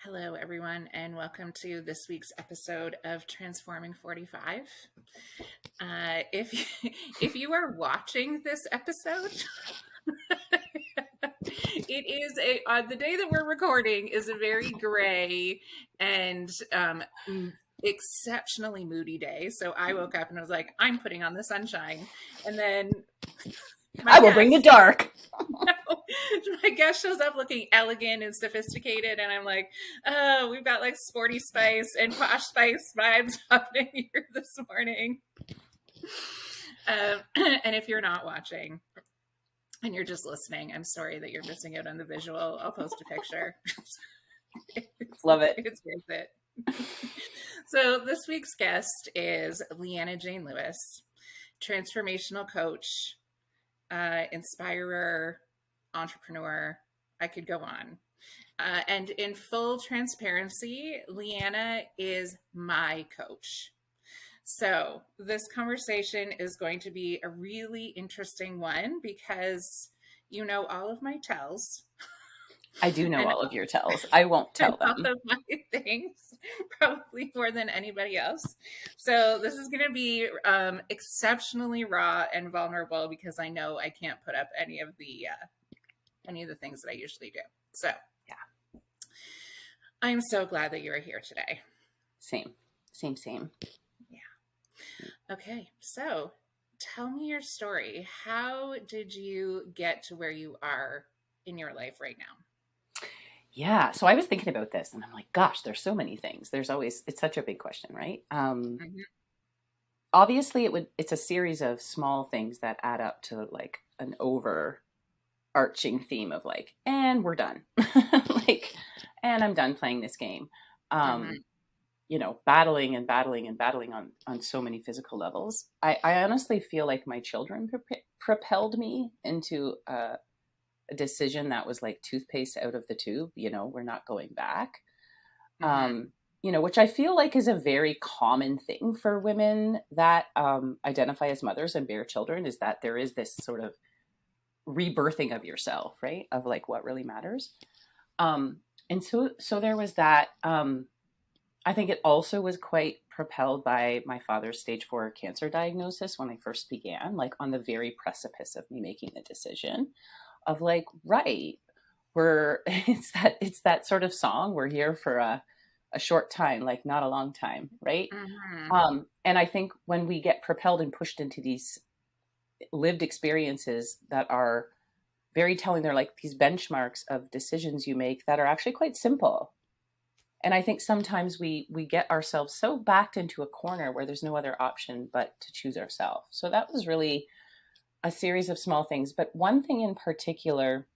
Hello, everyone, and welcome to this week's episode of Transforming 45. If if you are watching this episode, it is the day that we're recording is a very gray and exceptionally moody day. So I woke up and I was like, I'm putting on the sunshine, and then my I will bring the guest dark. my guest shows up looking elegant and sophisticated, and I'm like, oh, we've got like sporty spice and posh spice vibes happening here this morning. And if you're not watching and you're just listening, I'm sorry that you're missing out on the visual. I'll post a picture. Love it. It's worth it. So this week's guest is Leanna Jane Lewis, transformational coach, inspirer, entrepreneur. I could go on. And in full transparency, Leanna is my coach. So this conversation is going to be a really interesting one because you know all of my tells. I do know and, all of your tells. I won't tell all them. of my things, probably more than anybody else. So this is going to be exceptionally raw and vulnerable because I know I can't put up any of the things that I usually do. So yeah, I'm so glad that you're here today. Same. Yeah. Okay. So tell me your story. How did you get to where you are in your life right now? Yeah. So I was thinking about this and I'm like, gosh, there's so many things. It's such a big question, right? Mm-hmm. Obviously it's a series of small things that add up to like an overarching theme of like, and we're done. Like, and I'm done playing this game. Mm-hmm. Battling on so many physical levels. I honestly feel like my children propelled me into a decision that was like toothpaste out of the tube. We're not going back. Mm-hmm. Which I feel like is a very common thing for women that identify as mothers and bear children, is that there is this sort of rebirthing of yourself, right? Of like what really matters. And so there was that. I think it also was quite propelled by my father's stage 4 cancer diagnosis when I first began, like on the very precipice of me making the decision of like, right, it's that sort of song, we're here for a short time, like not a long time, right? Mm-hmm. And I think when we get propelled and pushed into these lived experiences that are very telling, they're like these benchmarks of decisions you make that are actually quite simple. And I think sometimes we get ourselves so backed into a corner where there's no other option but to choose ourselves. So that was really a series of small things. But one thing in particular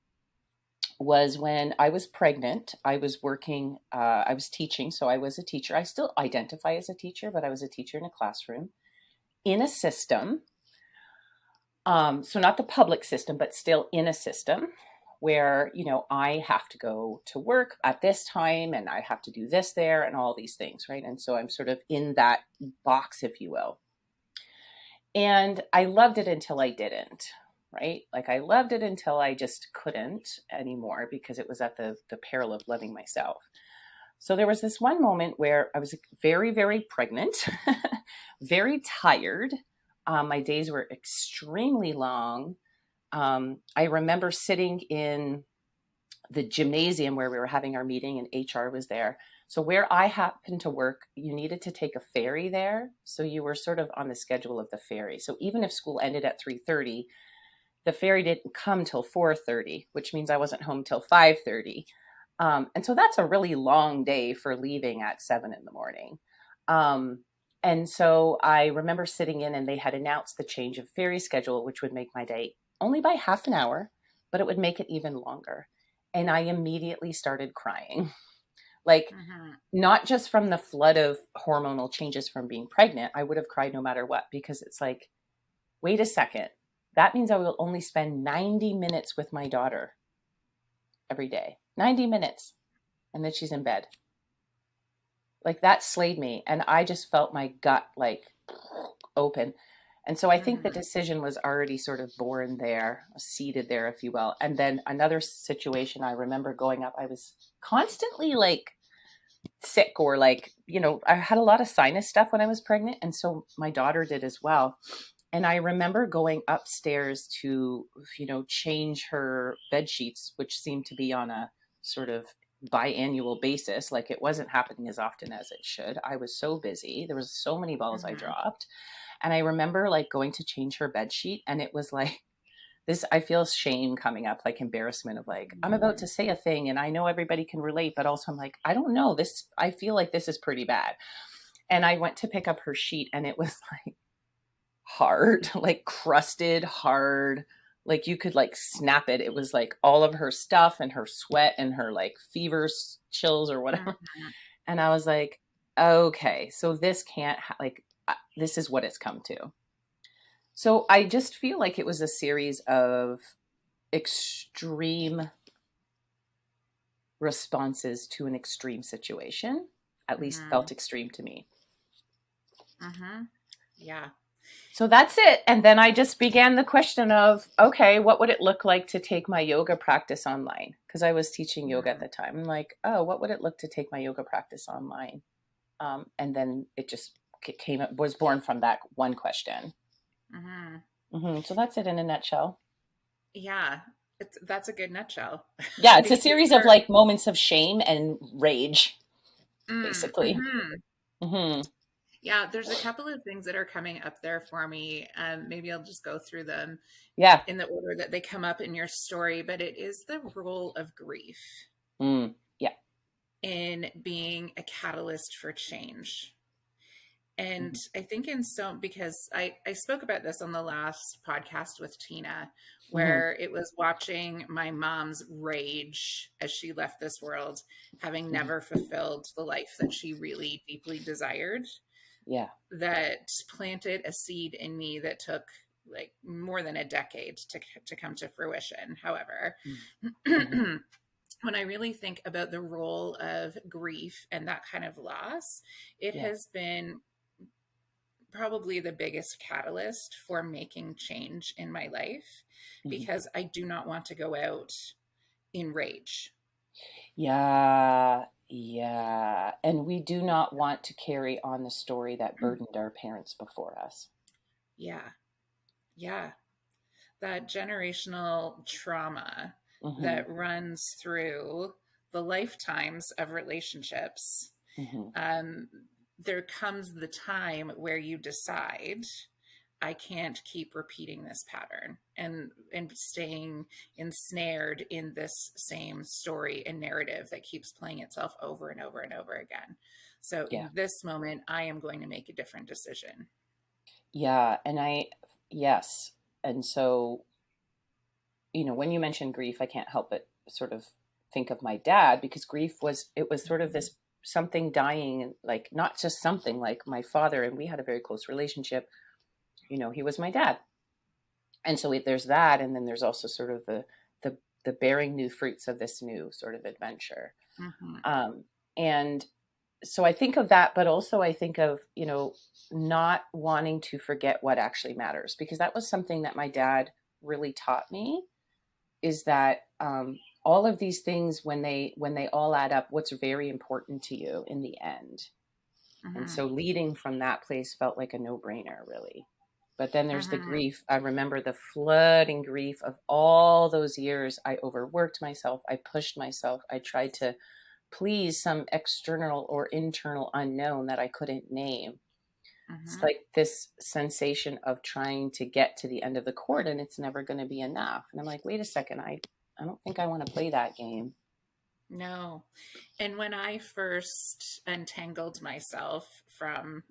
was when I was pregnant. I was working, I was teaching. So I was a teacher. I still identify as a teacher, but I was a teacher in a classroom in a system. So not the public system, but still in a system where, I have to go to work at this time and I have to do this there and all these things, right? And so I'm sort of in that box, if you will. And I loved it until I didn't, right? Like I loved it until I just couldn't anymore because it was at the peril of loving myself. So there was this one moment where I was very, very pregnant, very tired. My days were extremely long. I remember sitting in the gymnasium where we were having our meeting and HR was there. So where I happened to work, you needed to take a ferry there. So you were sort of on the schedule of the ferry. So even if school ended at 3:30, the ferry didn't come till 4:30, which means I wasn't home till 5:30. And so that's a really long day for leaving at 7 in the morning. And so I remember sitting in and they had announced the change of ferry schedule, which would make my day only by half an hour, but it would make it even longer. And I immediately started crying. Like, not just from the flood of hormonal changes from being pregnant, I would have cried no matter what, because it's like, wait a second, that means I will only spend 90 minutes with my daughter every day. 90 minutes. And then she's in bed. Like that slayed me. And I just felt my gut like open. And so I think the decision was already sort of born there, seated there, if you will. And then another situation I remember going up, I was constantly like sick, or like, I had a lot of sinus stuff when I was pregnant. And so my daughter did as well. And I remember going upstairs to, change her bed sheets, which seemed to be on a sort of biannual basis. Like it wasn't happening as often as it should. I was so busy. There was so many balls I Mhm. dropped. And I remember like going to change her bed sheet, and it was like, this, I feel shame coming up, like embarrassment of like, I'm about Mhm. to say a thing and I know everybody can relate, but also I'm like, I don't know this. I feel like this is pretty bad. And I went to pick up her sheet, and it was like hard, like crusted hard. Like you could like snap it. It was like all of her stuff and her sweat and her like fever chills or whatever. Mhm. And I was like, okay, so this can't, like, this is what it's come to. So I just feel like it was a series of extreme responses to an extreme situation, at least Mhm. felt extreme to me. Mhm. Yeah. So that's it. And then I just began the question of, okay, what would it look like to take my yoga practice online? Because I was teaching yoga at Mhm. the time. I'm like, oh, what would it look to take my yoga practice online? And then it just was born from that one question. Mhm. So that's it in a nutshell. Yeah. That's a good nutshell. Yeah, it's a Because series of there. like moments of shame and rage, basically. Mhm. Hmm. Yeah, there's a couple of things that are coming up there for me. Maybe I'll just go through them Yeah. in the order that they come up in your story, but it is the role of grief Yeah. in being a catalyst for change. And Hmm. I think because I spoke about this on the last podcast with Tina, Hmm. where it was watching my mom's rage as she left this world, having Hmm. never fulfilled the life that she really deeply desired, Yeah. that planted a seed in me that took like more than a decade to come to fruition. However, Hmm. when I really think about the role of grief and that kind of loss, it Yeah. has been probably the biggest catalyst for making change in my life Hmm. because I do not want to go out in rage. Yeah. Yeah. And we do not want to carry on the story that burdened our parents before us. Yeah. Yeah. That generational trauma Hmm. that runs through the lifetimes of relationships. Hmm. Um, there comes the time where you decide I can't keep repeating this pattern and staying ensnared in this same story and narrative that keeps playing itself over and over and over again. So Yeah. in this moment, I am going to make a different decision. Yeah. Yes. And so, when you mention grief, I can't help but sort of think of my dad, because it was sort of this something dying, like not just something, like my father, and we had a very close relationship. He was my dad. And so there's that. And then there's also sort of the bearing new fruits of this new sort of adventure. Mm-hmm. Um, and so I think of that, but also I think of, not wanting to forget what actually matters, because that was something that my dad really taught me, is that all of these things, when they all add up, what's very important to you in the end. And Mm-hmm. so leading from that place felt like a no-brainer, really. But then there's the Mm-hmm. grief. I remember the flooding grief of all those years. I overworked myself. I pushed myself. I tried to please some external or internal unknown that I couldn't name. It's Mm-hmm. like this sensation of trying to get to the end of the court, and it's never going to be enough. And I'm like, wait a second, I don't think I want to play that game. No. And when I first untangled myself from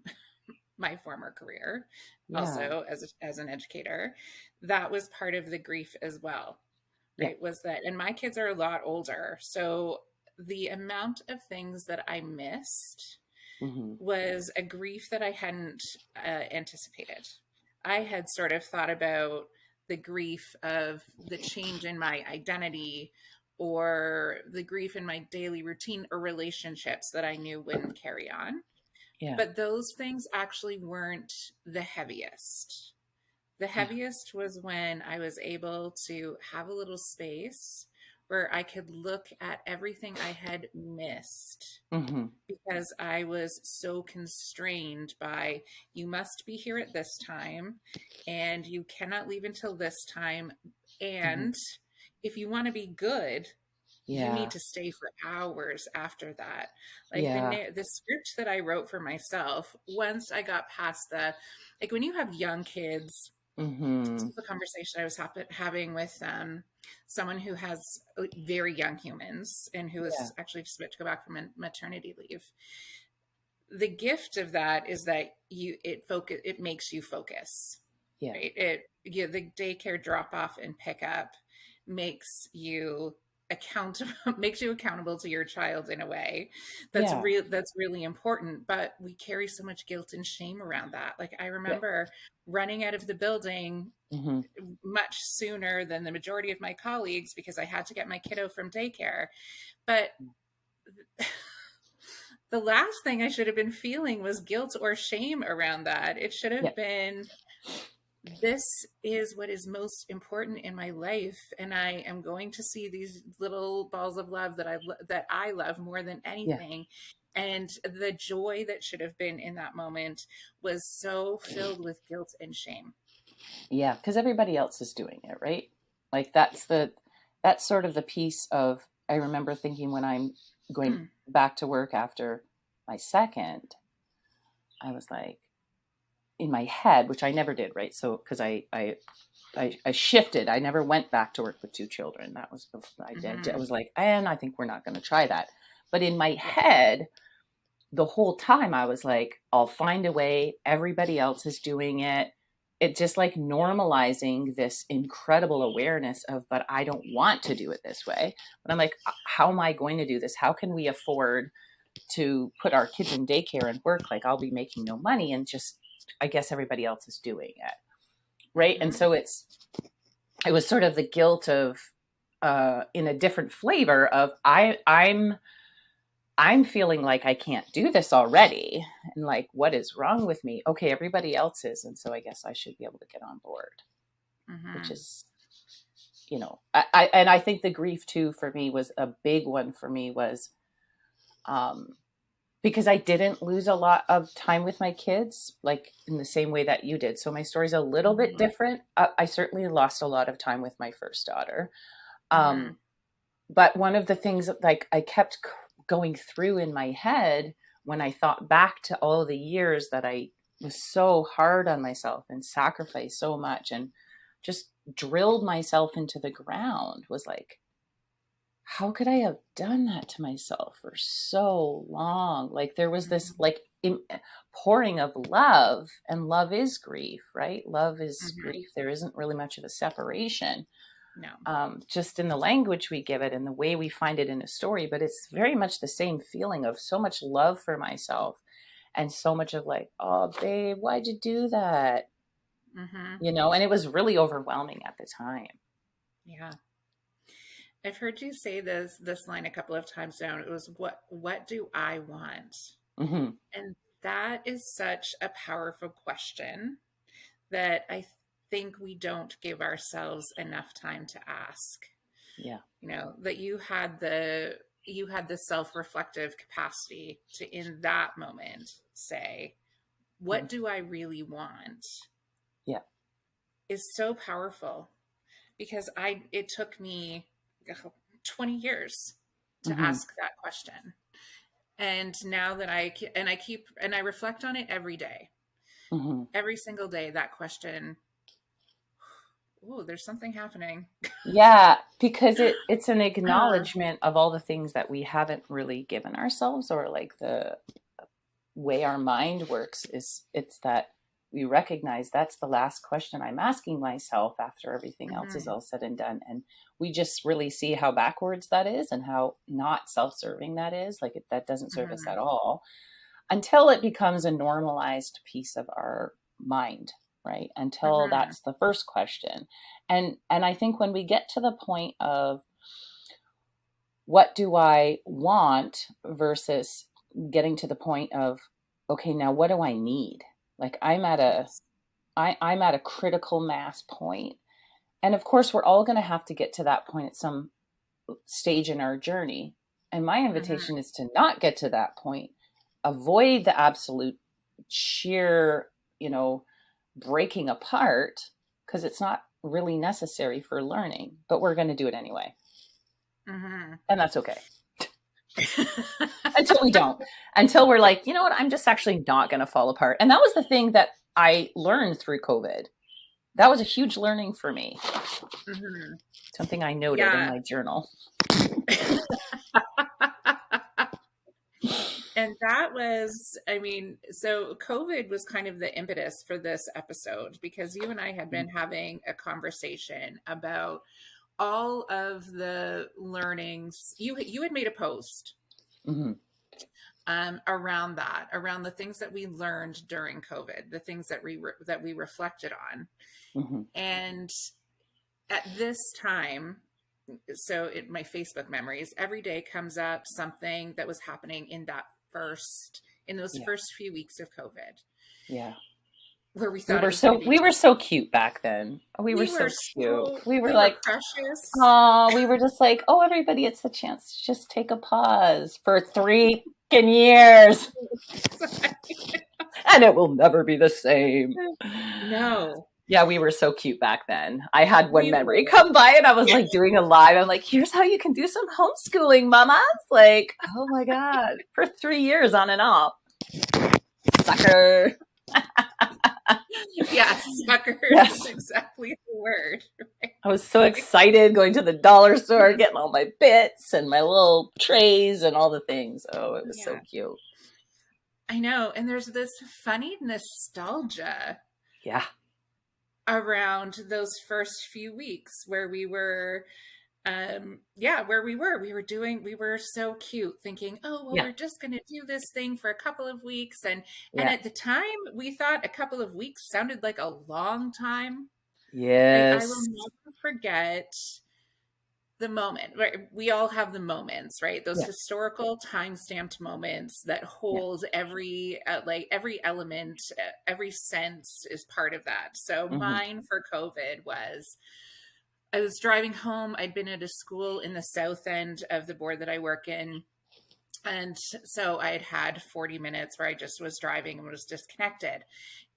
my former career, Yeah. also as an educator, that was part of the grief as well, Yeah. right? Was that, and my kids are a lot older. So the amount of things that I missed Hmm. was a grief that I hadn't anticipated. I had sort of thought about the grief of the change in my identity or the grief in my daily routine or relationships that I knew wouldn't carry on. Yeah. But those things actually weren't the heaviest. The Yeah. heaviest was when I was able to have a little space where I could look at everything I had missed Mm-hmm. because I was so constrained by you must be here at this time and you cannot leave until this time. Mm-hmm. And if you want to be good, you need Yeah. to stay for hours after that. Like Yeah. the script that I wrote for myself, once I got past the, like when you have young kids, this Mm-hmm. was a conversation I was having with someone who has very young humans and who Yeah. is actually just about to go back from maternity leave. The gift of that is that it makes you focus, Yeah. right? The daycare drop off and pick up makes you accountable makes you accountable to your child in a way Yeah. that's really important, but we carry so much guilt and shame around that. Like I Yeah. remember running out of the building Mm-hmm. much sooner than the majority of my colleagues because I had to get my kiddo from daycare. But the last thing I should have been feeling was guilt or shame around that. It should Yeah. have been, this is what is most important in my life, and I am going to see these little balls of love that I love more than Yeah. anything. And the joy that should have been in that moment was so filled with guilt and shame. Yeah. Because everybody else is doing it, right? Like that's sort of the piece of, I remember thinking when I'm going back to work after my second, I was like, in my head, which I never did, right? So, because I shifted. I never went back to work with two children. That was before I did. I Mm-hmm. was like, and I think we're not going to try that. But in my Yeah. head, the whole time I was like, I'll find a way. Everybody else is doing it. It just like normalizing this incredible awareness of, but I don't want to do it this way. But I'm like, how am I going to do this? How can we afford to put our kids in daycare and work? Like I'll be making no money, and just, I guess everybody else is doing it. Right. And Mm-hmm. so it was sort of the guilt of, in a different flavor of, I'm feeling like I can't do this already. And like, what is wrong with me? Okay, everybody else is. And so I guess I should be able to get on board, which Mm-hmm. is, and I think the grief too for me was a big one for me was, because I didn't lose a lot of time with my kids, like in the same way that you did. So my story's a little bit Mm-hmm. different. I certainly lost a lot of time with my first daughter. Mm-hmm. Um, but one of the things that like I kept going through in my head when I thought back to all the years that I was so hard on myself and sacrificed so much and just drilled myself into the ground was like, how could I have done that to myself for so long? Like there was this Mm-hmm. like pouring of love, and love is grief, right? Love is Mm-hmm. grief. There isn't really much of a separation, No. just in the language we give it and the way we find it in a story. But it's very much the same feeling of so much love for myself and so much of like, oh, babe, why'd you do that? Mm-hmm. And it was really overwhelming at the time. Yeah. I've heard you say this line a couple of times now. It was what do I want? Hmm. And that is such a powerful question that I think we don't give ourselves enough time to ask. Yeah. That you had the self-reflective capacity to in that moment say, Hmm. what do I really want? Yeah. Is so powerful because it took me 20 years to Hmm. ask that question. And now that I reflect on it every day, Hmm. every single day, that question, oh, there's something happening. Yeah, because it's an Uh, acknowledgement of all the things that we haven't really given ourselves, or like the way our mind works is it's that we recognize that's the last question I'm asking myself after everything else is mhm, all said and done. And we just really see how backwards that is and how not self-serving that is. Like that doesn't serve us mhm, at all until it becomes a normalized piece of our mind, right? Until mhm, that's the first question. And I think when we get to the point of what do I want versus getting to the point of, okay, now what do I need? Like yes, I'm at a critical mass point. And of course we're all going to have to get to that point at some stage in our journey. And my Mm-hmm. invitation is to not get to that point. Avoid the absolute sheer, you know, breaking apart, because it's not really necessary for learning, but we're going to do it anyway. Mm-hmm. And that's okay. Until we don't, until we're like, you know what, I'm just actually not going to fall apart. And that was the thing that I learned through COVID. That was a huge learning for me. Mm-hmm. Something I noted in Yeah. my journal. And that was, I mean, so COVID was kind of the impetus for this episode because you and I had been having a conversation about all of the learnings. You had made a post Mm-hmm. around that, around the things that we learned during COVID, the things that we reflected on, Mm-hmm. and at this time, so in my Facebook memories, every day comes up something that was happening in those Yeah. first few weeks of COVID, Yeah. where we thought it was going to be. We were so cute back then. We were so cute. We were precious. Oh, we were just like, oh, everybody, it's the chance to just take a pause for 3 years, and it will never be the same. No, Yeah, we were so cute back then. I had one we memory were. come by and I was like doing a live. I'm like, here's how you can do some homeschooling, mamas. Like, oh my God, for 3 years on and off. Sucker. Yes, sucker is Yes. exactly the word. I was so excited going to the dollar store, getting all my bits and my little trays and all the things. Oh, it was so Yeah, cute. I know. And there's this funny nostalgia Yeah. around those first few weeks where we were where we were so cute thinking, oh well, Yeah. we're just going to do this thing for a couple of weeks, and Yeah. at the time we thought a couple of weeks sounded like a long time. Like, I will Yes. never forget the moment, right? We all have the moments, right? Those Yeah. historical time-stamped moments that Yeah. holds every element, every sense is part of that. So Mm-hmm. mine for COVID was, I was driving home. I'd been at a school in the south end of the board that I work in. And so I had 40 minutes where I just was driving and was disconnected.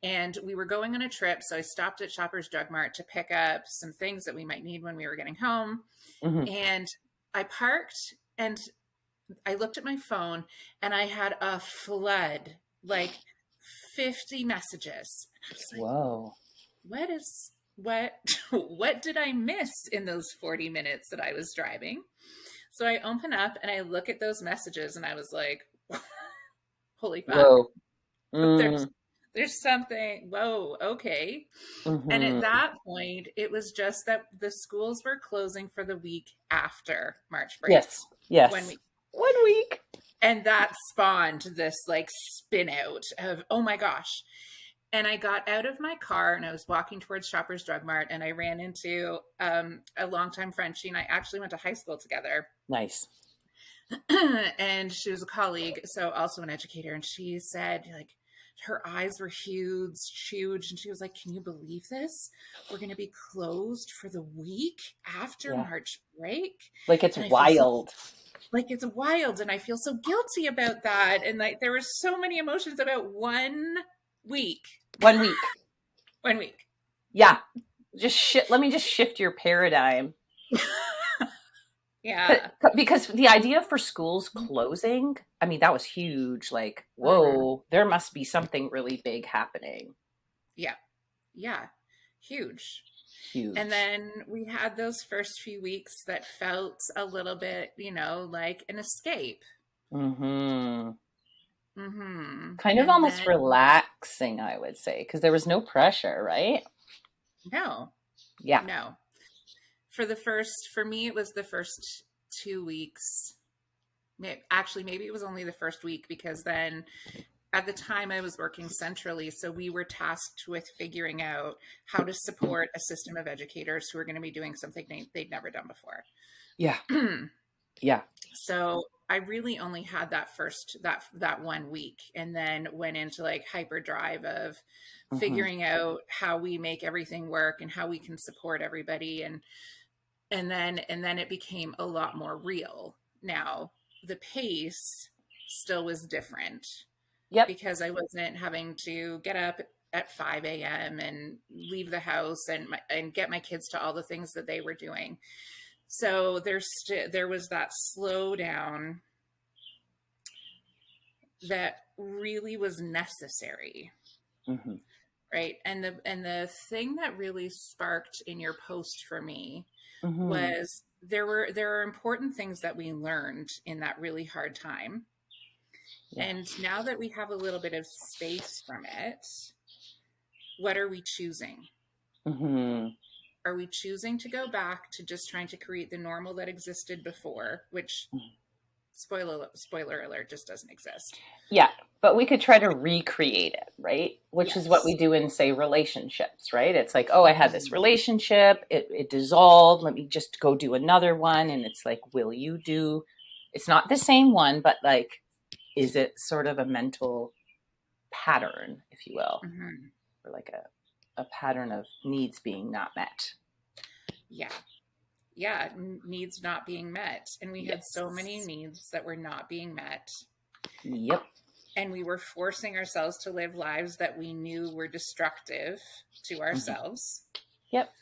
And we were going on a trip. So I stopped at Shoppers Drug Mart to pick up some things that we might need when we were getting home. Mm-hmm. And I parked and I looked at my phone and I had a flood, like 50 messages. And I was like, Whoa. what what did I miss in those 40 minutes that I was driving? So I open up and I look at those messages and I was like, holy fuck. Whoa. there's Mm. there's something, whoa, okay. And at Mm-hmm. that point it was just that the schools were closing for the week after March break. Yes. One Yes. week. 1 week. And that spawned this like spin out of, oh my gosh. And I got out of my car and I was walking towards Shoppers Drug Mart and I ran into a longtime friend. She and I actually went to high school together. Nice. And she was a colleague, so also an educator. And she said, like, her eyes were huge. And she was like, can you believe this? We're going to be closed for the week after Yeah. March break. Like it's And I feel so, wild. like, it's wild. And I feel so guilty about that. And like, there were so many emotions about 1 week. 1 week. 1 week. Yeah. Let me just shift your paradigm. Yeah. Because the idea for schools closing, I mean, that was huge. Like, whoa, there must be something really big happening. Yeah. Yeah. Huge. And Huge. then we had those first few weeks that felt a little bit, like an escape. Mm-hmm. Kind of And almost then, relaxing, I would say, because there was no pressure, right? no, Yeah. no. For me, it was the first 2 weeks. Actually, maybe it was only the first week because then at the time I was working centrally. So we were tasked with figuring out how to support a system of educators who are going to be doing something they'd never done before. Yeah. Yeah. So I really only had that 1 week, and then went into like hyperdrive of Mm-hmm. figuring out how we make everything work and how we can support everybody. And And then it became a lot more real. Now, the pace still was different Yep. because I wasn't having to get up at 5 a.m. and leave the house and get my kids to all the things that they were doing. So there was that slowdown that really was necessary, Mm-hmm. right? And the thing that really sparked in your post for me Mm-hmm. was there are important things that we learned in that really hard time. Yeah. And now that we have a little bit of space from it, what are we choosing? Mm-hmm. Are we choosing to go back to just trying to create the normal that existed before, which spoiler alert just doesn't exist? Yeah, but we could try to recreate it, right? Which is what we Yes. do in, say, relationships, right? It's like, oh, I had this Mhm. relationship, it dissolved. Let me just go do another one. And it's like, will you do, it's not the same one, but like, is it sort of a mental pattern, if you will, Mhm. or like a pattern of needs being not met? Yeah. Yeah, needs not being met. And we had so many Yes. needs that were not being met. Yep. And we were forcing ourselves to live lives that we knew were destructive to Hmm. ourselves. Yep.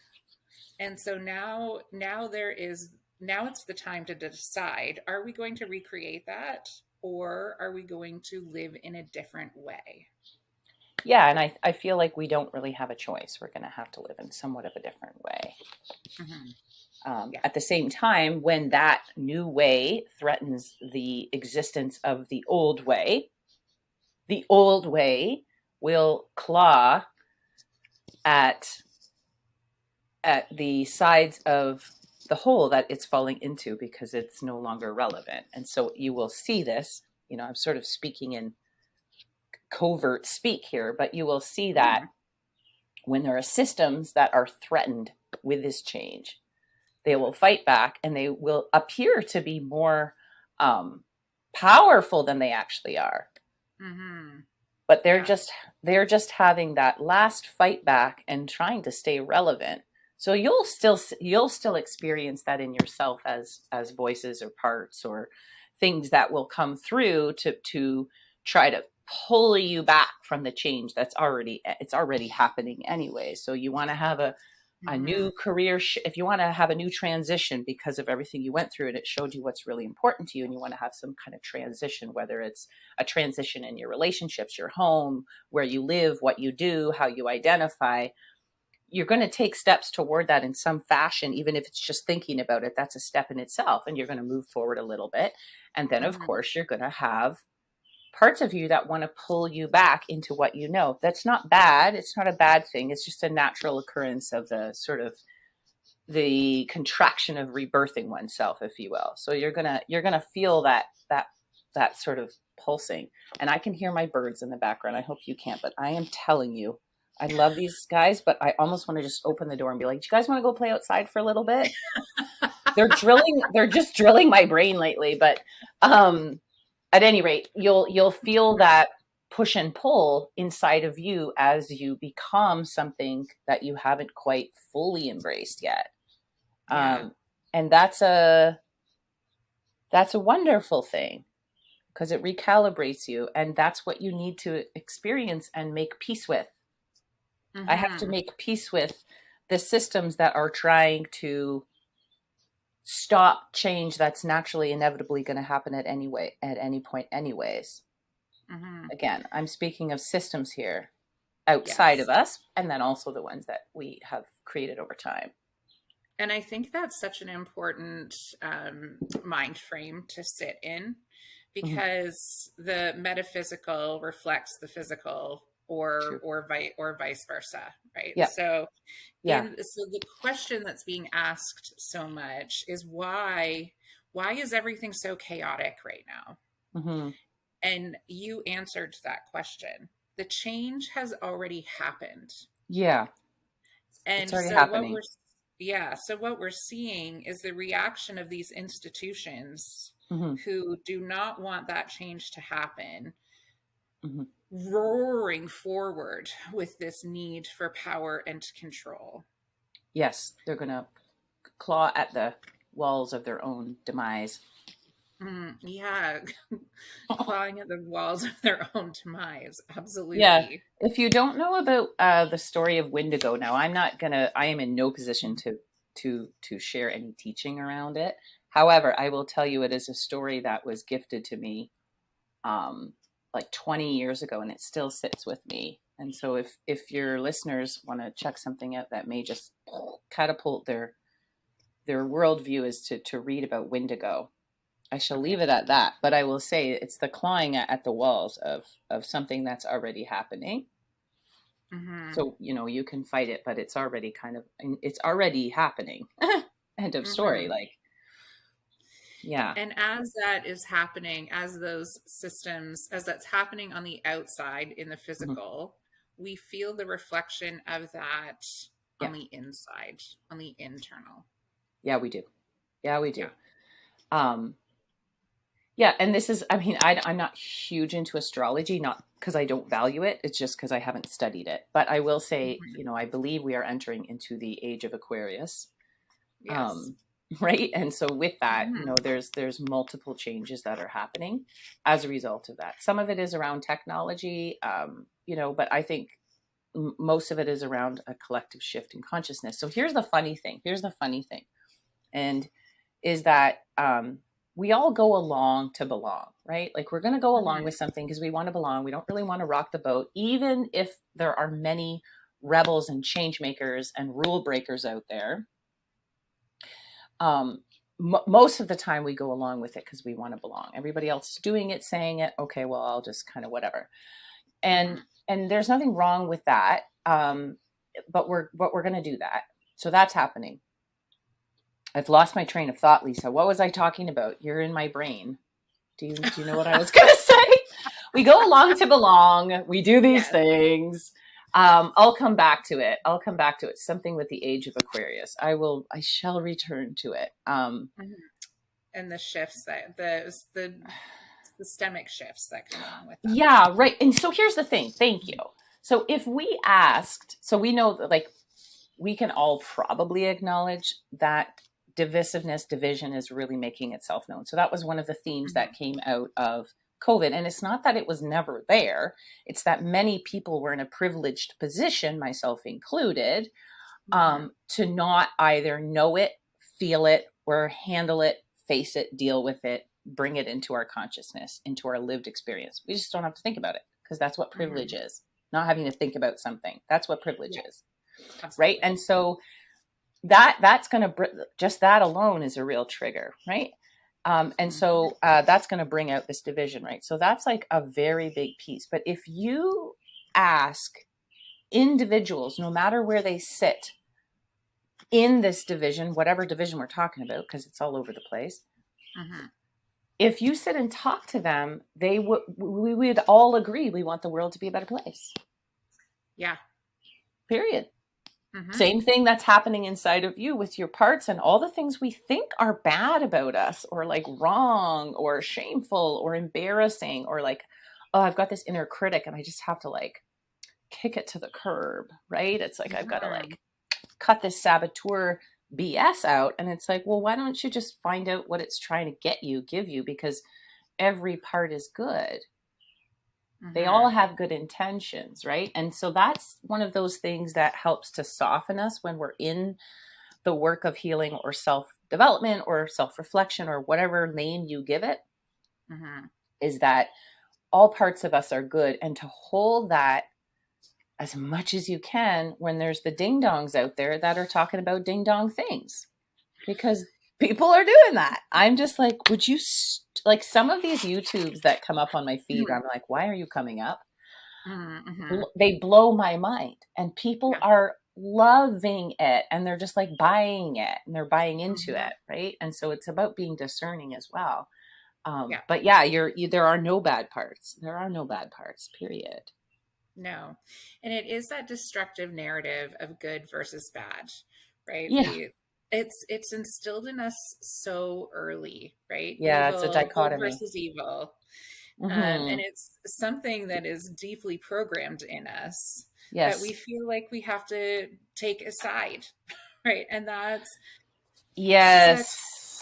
And so now it's the time to decide, are we going to recreate that, or are we going to live in a different way? Yeah, and I feel like we don't really have a choice. We're going to have to live in somewhat of a different way. Mm-hmm. Yeah. At the same time, when that new way threatens the existence of the old way will claw at the sides of the hole that it's falling into because it's no longer relevant. And so you will see this. I'm sort of speaking in covert speak here, but you will see that Mm-hmm. when there are systems that are threatened with this change, they will fight back and they will appear to be more um, powerful than they actually are. Mm-hmm. But they're Yeah. just having that last fight back and trying to stay relevant. So you'll still experience that in yourself as voices or parts or things that will come through to try to pull you back from the change it's already happening anyway. So you want to have a Mm-hmm. new career if you want to have a new transition because of everything you went through and it showed you what's really important to you, and you want to have some kind of transition, whether it's a transition in your relationships, your home, where you live, what you do, how you identify, you're going to take steps toward that in some fashion. Even if it's just thinking about it, that's a step in itself, and you're going to move forward a little bit. And then of Mm-hmm. course you're going to have parts of you that want to pull you back into what you know. That's not bad. It's not a bad thing. It's just a natural occurrence of the sort of the contraction of rebirthing oneself, if you will. So you're gonna feel that sort of pulsing. And I can hear my birds in the background. I hope you can't, but I am telling you, I love these guys, but I almost want to just open the door and be like, do you guys want to go play outside for a little bit? They're just drilling my brain lately. But um at any rate, you'll feel that push and pull inside of you as you become something that you haven't quite fully embraced yet. Yeah. um, and that's a wonderful thing because it recalibrates you, and that's what you need to experience and make peace with. I have to Mm-hmm. make peace with the systems that are trying to stop change that's naturally inevitably going to happen at any point anyways. Mm-hmm. Again, I'm speaking of systems here outside of Yes. us, and then also the ones that we have created over time. And I think that's such an important mind frame to sit in, Mhm. because the metaphysical reflects the physical, True. or vice versa, right? Yeah. Yeah. So the question that's being asked so much is why is everything so chaotic right now? Hmm. And you answered that question. The change has already happened. Yeah. It's And already so happening. what we're seeing is the reaction of these institutions Hmm. who do not want that change to happen, Hmm. roaring forward with this need for power and control. Yes, they're gonna. claw at the walls of their own demise. Yeah, clawing at the walls of their own demise. Yeah. Absolutely. If you don't know about the story of Wendigo, now I am in no position to share any teaching around it. However, I will tell you it is a story that was gifted to me um, like 20 years ago, and it still sits with me. And so if your listeners want to check something out that may just catapult their worldview is to read about Wendigo. I shall Okay. leave it at that, but I will say it's the clawing at the walls of something that's already happening. Mm-hmm. So, you can fight it, but it's already happening. End of story. Mm-hmm. Like, yeah. And as that is happening, as that's happening on the outside in the Mhm. physical, we feel the reflection of that Yeah. on the inside, on the internal. Yeah, we do. Yeah, we do. Yeah. Um, yeah. And this is, I mean, I'm not huge into astrology, not because I don't value it. It's just because I haven't studied it. But I will say, Mhm. I believe we are entering into the age of Aquarius. Yes. um, right? And so with that, Hmm. there's multiple changes that are happening as a result of that. Some of it is around technology, but I think most of it is around a collective shift in consciousness. So here's the funny thing. And is that we all go along to belong, right? Like we're going to go along with Hmm. something because we want to belong. We don't really want to rock the boat, even if there are many rebels and change makers and rule breakers out there. um, Most of the time we go along with it because we want to belong. Everybody else is doing it, saying it. Okay, well, I'll just kind of whatever. And Hmm. and there's nothing wrong with that. But we're going to do that. So that's happening. I've lost my train of thought, Lisa. What was I talking about? You're in my brain. Do you know what I was going to say? We go along to belong. We do these Yes. things. I'll come back to it. Something with the age of Aquarius. I shall return to it. Mhm. And the shifts the systemic shifts that come along with them. Yeah, right. And so here's the thing. Thank you. So if we asked, so we know that like we can all probably acknowledge that divisiveness, division is really making itself known. So that was one of the themes that Hmm. came out of COVID. And it's not that it was never there, it's that many people were in a privileged position, myself included, Hmm. to not either know it, feel it, or handle it, face it, deal with it, bring it into our consciousness, into our lived experience. We just don't have to think about it because that's what privilege Hmm. is. Not having to think about something. That's what privilege Yeah, is, right? absolutely. And so that's going to just that alone is a real trigger, right? And Hmm. so that's going to bring out this division, right? So that's like a very big piece. But if you ask individuals, no matter where they sit in this division, whatever division we're talking about, because it's all over the place, Hmm. if you sit and talk to them, we would all agree we want the world to be a better place. Yeah. Period. Hmm. Same thing that's happening inside of you with your parts and all the things we think are bad about us or like wrong or shameful or embarrassing or like, oh, I've got this inner critic and I just have to like kick it to the curb, right? It's like I've got to Hmm. like cut this saboteur BS out. And it's like, well, why don't you just find out what it's trying to give you? Because every part is good. They all Hmm. have good intentions, right? And so that's one of those things that helps to soften us when we're in the work of healing or self development or self reflection or whatever name you give it, Hmm. is that all parts of us are good. And to hold that as much as you can when there's the ding dongs out there that are talking about ding dong things, because people are doing that. I'm just like, would you, like some of these YouTubes that come up on my feed, I'm like, why are you coming up? Hmm. They blow my mind. And people Yeah. are loving it and they're just like buying it and they're buying into Hmm. it. Right. And so it's about being discerning as well. Yeah. But yeah, there are no bad parts. There are no bad parts, period. No. And it is that destructive narrative of good versus bad, right? Yeah. It's instilled in us so early, right? Yeah. It's a Evil, good dichotomy. versus evil. And Hmm. it's something that is deeply programmed in us that we Yes. feel like we have to take a side, right? And that's Yes.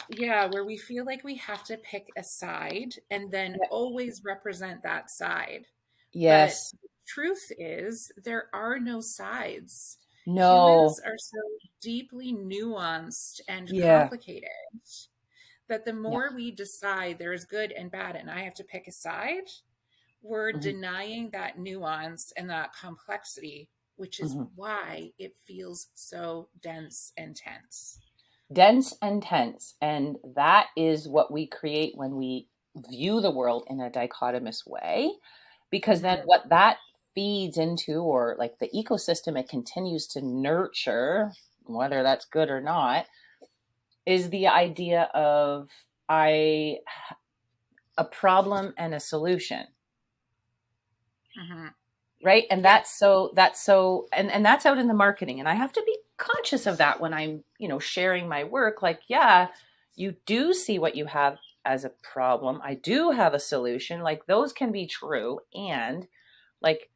Such, yeah, where we feel like we have to pick a side and then Yeah. always represent that side. But Yes. the truth is, there are no sides. No. Humans are so deeply nuanced and Yeah. complicated that the Yeah. more we decide there's good and bad and I have to pick a side, we're Hmm. denying that nuance and that complexity, which is Hmm. why it feels so dense and tense. Dense and tense. And that is what we create when we view the world in a dichotomous way. Because then Mm-hmm. what that feeds into, or like the ecosystem it continues to nurture, whether that's good or not, is the idea of I a problem and a solution, Mm-hmm. right? And Yes. that's so and that's out in the marketing, and I have to be conscious of that when I'm, sharing my work. Like, yeah, you do see what you have as a problem. I do have a solution. Like, those can be true. And like,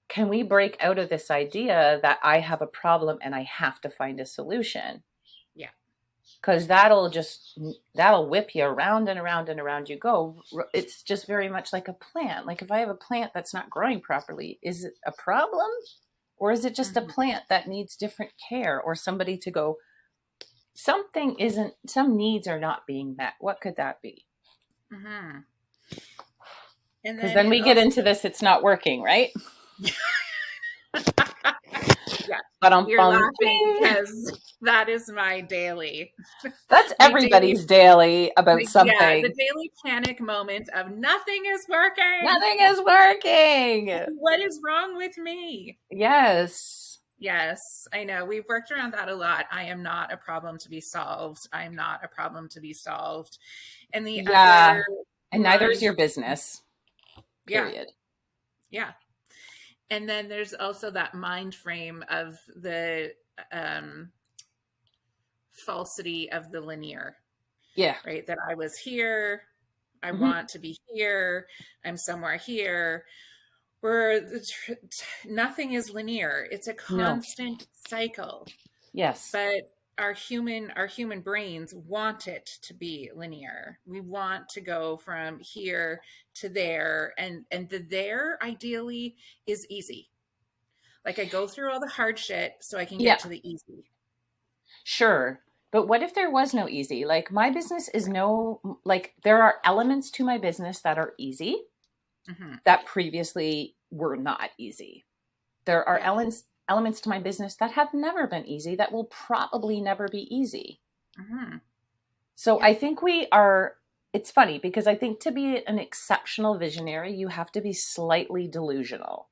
can we break out of this idea that I have a problem and I have to find a solution? Yeah. Because that'll whip you around and around and around you go. It's just very much like a plant. Like, if I have a plant that's not growing properly, is it a problem, or is it just a Mm-hmm. plant that needs different care, or somebody to go, some needs are not being met? What could that be? Mm-hmm. And Because then then it we get also, into this, it's not working, right? yeah, But you're laughing because that is my daily, that's my daily, everybody's daily about yeah, the something. daily panic moment of nothing is working. Nothing is working. What is wrong with me? Yes. Yes, I know. We've worked around that a lot. I am not a problem to be solved. I'm not a problem to be solved. And the Yeah. other And neither is mind, your business, yeah, period. yeah. And then there's also that mind frame of the um, falsity of the linear, Yeah. right? That I was here, I Hmm. want to be here, I'm somewhere here, where nothing is linear. It's a No. constant cycle. Yes. But our human brains want it to be linear. We want to go from here to there, and the there ideally is easy. Like, I go through all the hard shit so I can get Yeah. to the easy. Sure. But what if there was no easy? Like, my business is no, like, there are elements to my business that are easy Hmm. that previously were not easy. There are Yeah. elements to my business that have never been easy that will probably never be easy. Hmm. So Yeah. I think it's funny because I think to be an exceptional visionary, you have to be slightly delusional,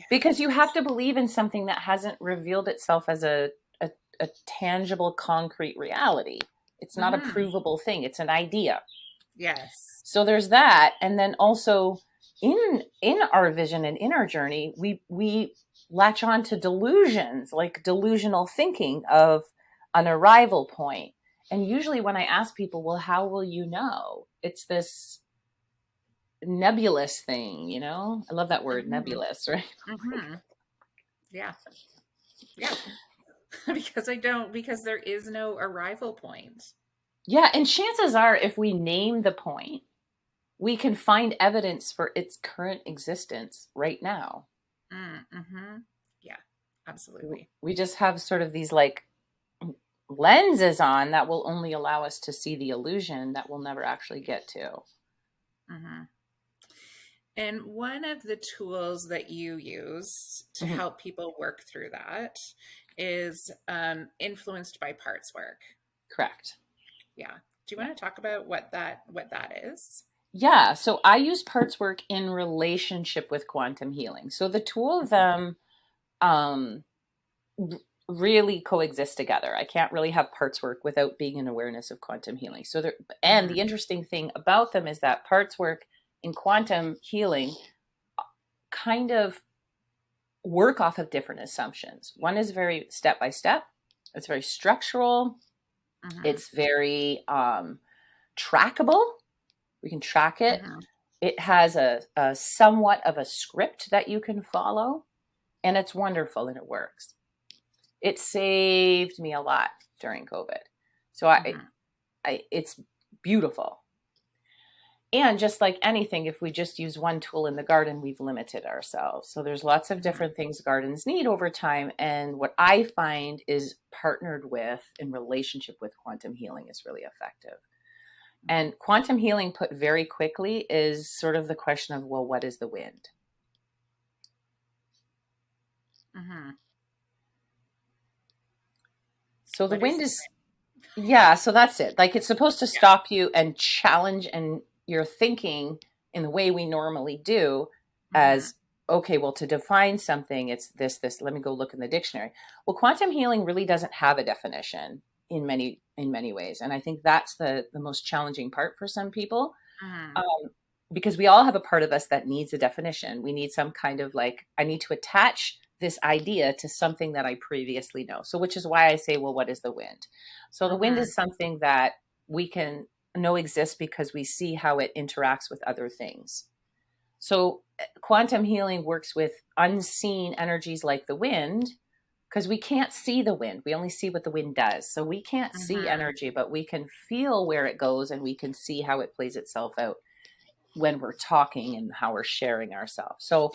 because you have Yes. to believe in something that hasn't revealed itself as a tangible, concrete reality. It's not a Hmm. provable thing, it's an idea. Yes. So there's that. And then also, in our vision and in our journey, we latch on to delusions, like delusional thinking of an arrival point. And usually when I ask people, well, how will you know, it's this nebulous thing, I love that word, Hmm. nebulous, right? Hmm. Yeah. Yeah. Because there is no arrival point. Yeah, and chances are, if we name the point, we can find evidence for its current existence right now. Mm-hmm. Yeah, absolutely. We just have sort of these like lenses on that will only allow us to see the illusion that we'll never actually get to. Hmm. And one of the tools that you use to Mhm. help people work through that is influenced by parts work. Correct. Yeah. Do you Yeah. want to talk about what that is? Yeah. So I use parts work in relationship with quantum healing. So the two of them um, really coexist together. I can't really have parts work without being an awareness of quantum healing. And Hmm. the interesting thing about them is that parts work in quantum healing kind of work off of different assumptions. One is very step by step, it's very structural, Hmm. it's very trackable. We can track it. Hmm. It has a somewhat of a script that you can follow, and it's wonderful and it works. It saved me a lot during COVID. So Mm-hmm. it's beautiful. And just like anything, if we just use one tool in the garden, we've limited ourselves. So there's lots of Mm-hmm. different things gardens need over time. And what I find is partnered with in relationship with quantum healing is really effective. And quantum healing, put very quickly, is sort of the question of, well, what is the wind? Mm-hmm. So the What is wind the is, yeah, so that's it. Like it's supposed to Yeah. stop you and challenge and your thinking in the way we normally do Mm-hmm. as, okay, well, to define something, it's this, let me go look in the dictionary. Well, quantum healing really doesn't have a definition in many ways. And I think that's the most challenging part for some people. Mm-hmm. Um, because we all have a part of us that needs a definition. We need some kind of like, I need to attach this idea to something that I previously know. So, which is why I say, well, what is the wind? So, the wind Mm-hmm. is something that we can know exists because we see how it interacts with other things. So, quantum healing works with unseen energies like the wind because we can't see the wind. We only see what the wind does. So, we can't see Mm-hmm. energy, but we can feel where it goes and we can see how it plays itself out when we're talking and how we're sharing ourselves. So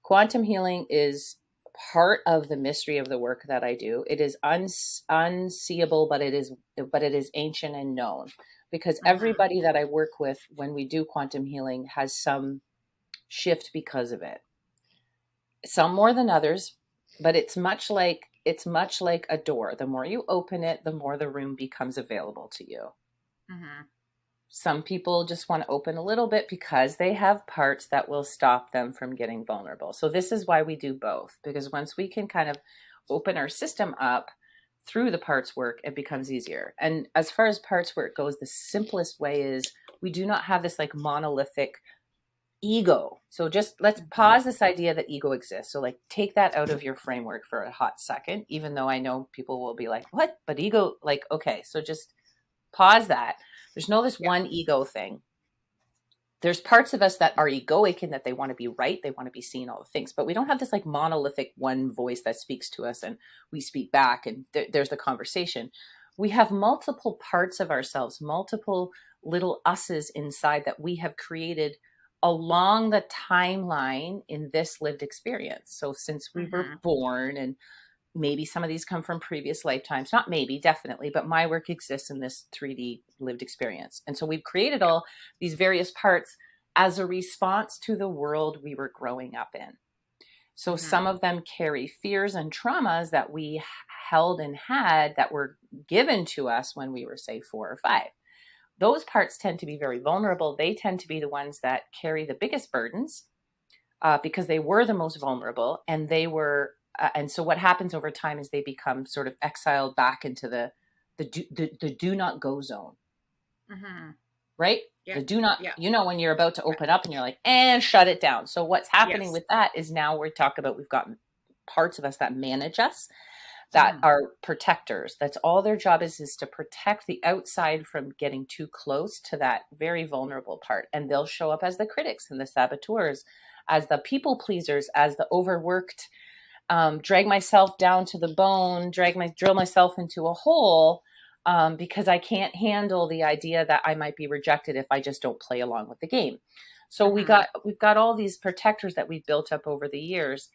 quantum healing is part of the mystery of the work that I do. It is unseeable, but it is ancient and known because Mm-hmm. everybody that I work with when we do quantum healing has some shift because of it. Some more than others, but it's much like a door. The more you open it, the more the room becomes available to you. Mm-hmm. Some people just want to open a little bit because they have parts that will stop them from getting vulnerable. So, this is why we do both, because once we can kind of open our system up through the parts work, it becomes easier. And as far as parts work goes, the simplest way is we do not have this like monolithic ego. So, just let's Mm-hmm. pause this idea that ego exists. So, like, take that out of your framework for a hot second, even though I know people will be like, what? But ego, like, okay, so just pause that. There's no this Yeah. one ego thing. There's parts of us that are egoic and that they want to be right, they want to be seen, all the things, but we don't have this like monolithic one voice that speaks to us and we speak back and there's the conversation. We have multiple parts of ourselves, multiple little us's inside that we have created along the timeline in this lived experience. So since we were Mm-hmm. born, and maybe some of these come from previous lifetimes, not maybe, definitely, but my work exists in this 3D lived experience. And so we've created all these various parts as a response to the world we were growing up in. So Mm-hmm. some of them carry fears and traumas that we held and had that were given to us when we were, say, 4 or 5. Those parts tend to be very vulnerable. They tend to be the ones that carry the biggest burdens because they were the most vulnerable, and they were and so what happens over time is they become sort of exiled back into the do not go zone, Mm-hmm. right? Yeah. The do not, Yeah. when you're about to Yeah. open up and you're like, and shut it down. So what's happening Yes. with that is now we talk about, we've got parts of us that manage us, that Mm-hmm. are protectors. That's all their job is to protect the outside from getting too close to that very vulnerable part. And they'll show up as the critics and the saboteurs, as the people pleasers, as the overworked, drag myself down to the bone, drill myself into a hole, because I can't handle the idea that I might be rejected if I just don't play along with the game. So Mm-hmm. we've got all these protectors that we've built up over the years,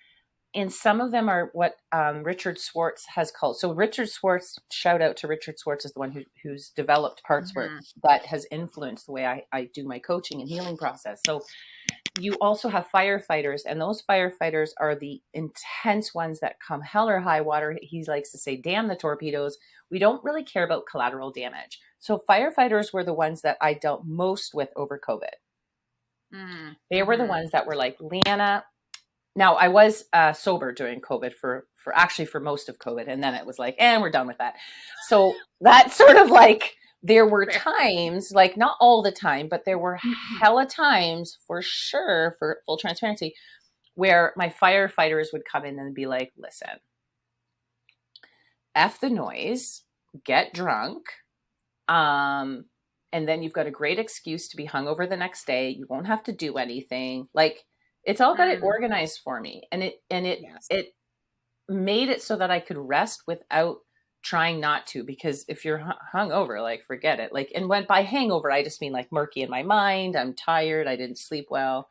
and some of them are what Richard Schwartz has called. So Richard Schwartz, shout out to Richard Schwartz, is the one who's developed parts work Mm-hmm. that has influenced the way I do my coaching and healing process. So you also have firefighters, and those firefighters are the intense ones that come hell or high water. He likes to say, damn the torpedoes. We don't really care about collateral damage. So firefighters were the ones that I dealt most with over COVID. They were the Mm-hmm. ones that were like, Leanna. Now I was sober during COVID for most of COVID, and then it was like, and we're done with that. So that sort of like, there were Fair. times, like not all the time, but there were Mm-hmm. hella times for sure, for full transparency, where my firefighters would come in and be like, listen, F the noise, get drunk, um, and then you've got a great excuse to be hungover the next day. You won't have to do anything. Like, it's all got it Mm. organized for me. And Yes. made it so that I could rest without trying not to, because if you're hungover, like forget it. Like, and when by hangover, I just mean like murky in my mind. I'm tired. I didn't sleep well.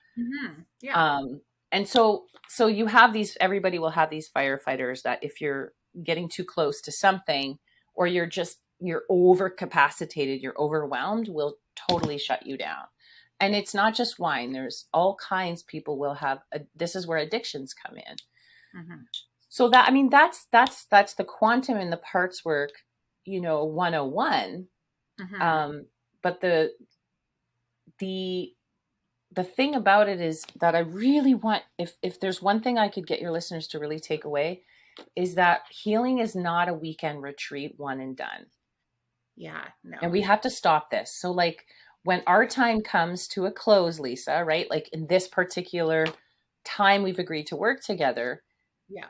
Yeah. Um, and so you have these, everybody will have these firefighters that if you're getting too close to something, or you're overcapacitated, you're overwhelmed, will totally shut you down. And it's not just wine. There's all kinds people will have, this is where addictions come in. Mm-hmm. So that, I mean, that's the quantum and the parts work, 101. Mm-hmm. But the the thing about it is that I really want, if there's one thing I could get your listeners to really take away, is that healing is not a weekend retreat, one and done. Yeah, And no. we have to stop this. So like when our time comes to a close, Lisa, right? Like in this particular time we've agreed to work together, Yeah.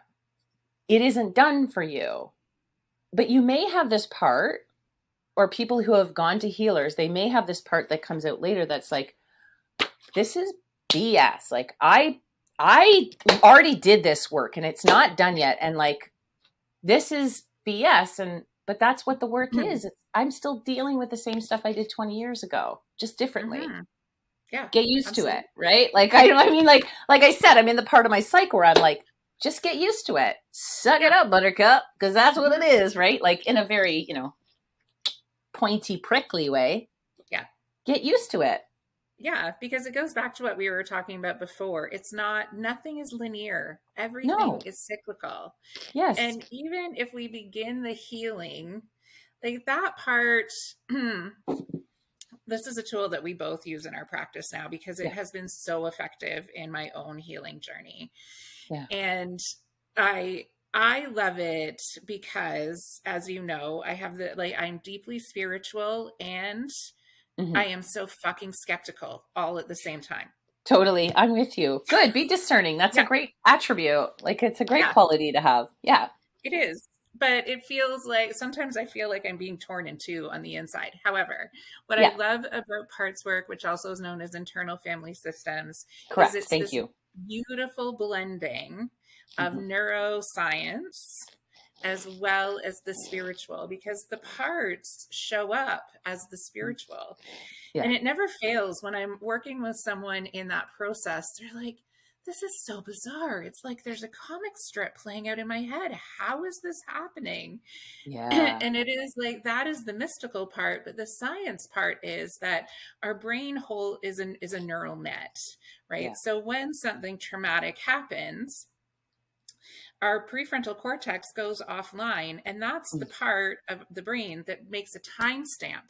it isn't done for you. But you may have this part, or people who have gone to healers, they may have this part that comes out later that's like, this is BS. Like I already did this work and it's not done yet. And like, this is BS. But that's what the work Mm-hmm. is. I'm still dealing with the same stuff I did 20 years ago, just differently. Mm-hmm. Yeah, Get used to it. absolutely. Right. Like, I mean, like I said, I'm in the part of my psych where I'm like, just get used to it. Suck it Yeah. up, buttercup. Cause that's what Mm-hmm. it is. Right. Like in a very, pointy, prickly way. Yeah. Get used to it. Yeah, because it goes back to what we were talking about before. Nothing is linear. Everything No. is cyclical. Yes. And even if we begin the healing, like that part, this is a tool that we both use in our practice now because it Yeah. has been so effective in my own healing journey. Yeah. And I love it because, as you know, I'm deeply spiritual and Mm-hmm. I am so fucking skeptical all at the same time. Totally. I'm with you. Good. Be discerning. That's a Yeah. great attribute. Like it's a great Yeah, quality to have. Yeah. it is. But it feels like sometimes I feel like I'm being torn in two on the inside. However, what I Yeah. love about parts work, which also is known as internal family systems, is Correct. it's Thank this you. beautiful blending of Mm-hmm. neuroscience as well as the spiritual, because the parts show up as the spiritual. Yeah. And it never fails when I'm working with someone in that process. They're like, this is so bizarre. It's like there's a comic strip playing out in my head. How is this happening? Yeah. And it is like that is the mystical part, but the science part is that our brain whole is a neural net, right? Yeah. So when something traumatic happens, our prefrontal cortex goes offline, and that's the Mm. part of the brain that makes a timestamp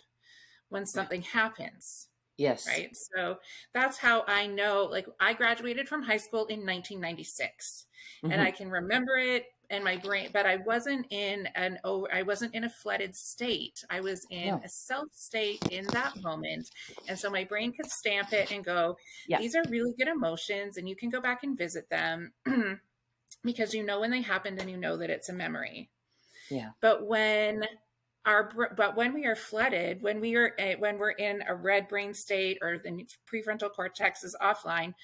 when Yeah. something happens, Yes. right? So that's how I know, like I graduated from high school in 1996 and Mm-hmm. I can remember it in my brain, but I wasn't in a flooded state. I was in No. a self state in that moment. And so my brain could stamp it and go, Yeah. these are really good emotions and you can go back and visit them because you know when they happened and you know that it's a memory. Yeah. But when we are flooded, when we're in a red brain state or the prefrontal cortex is offline,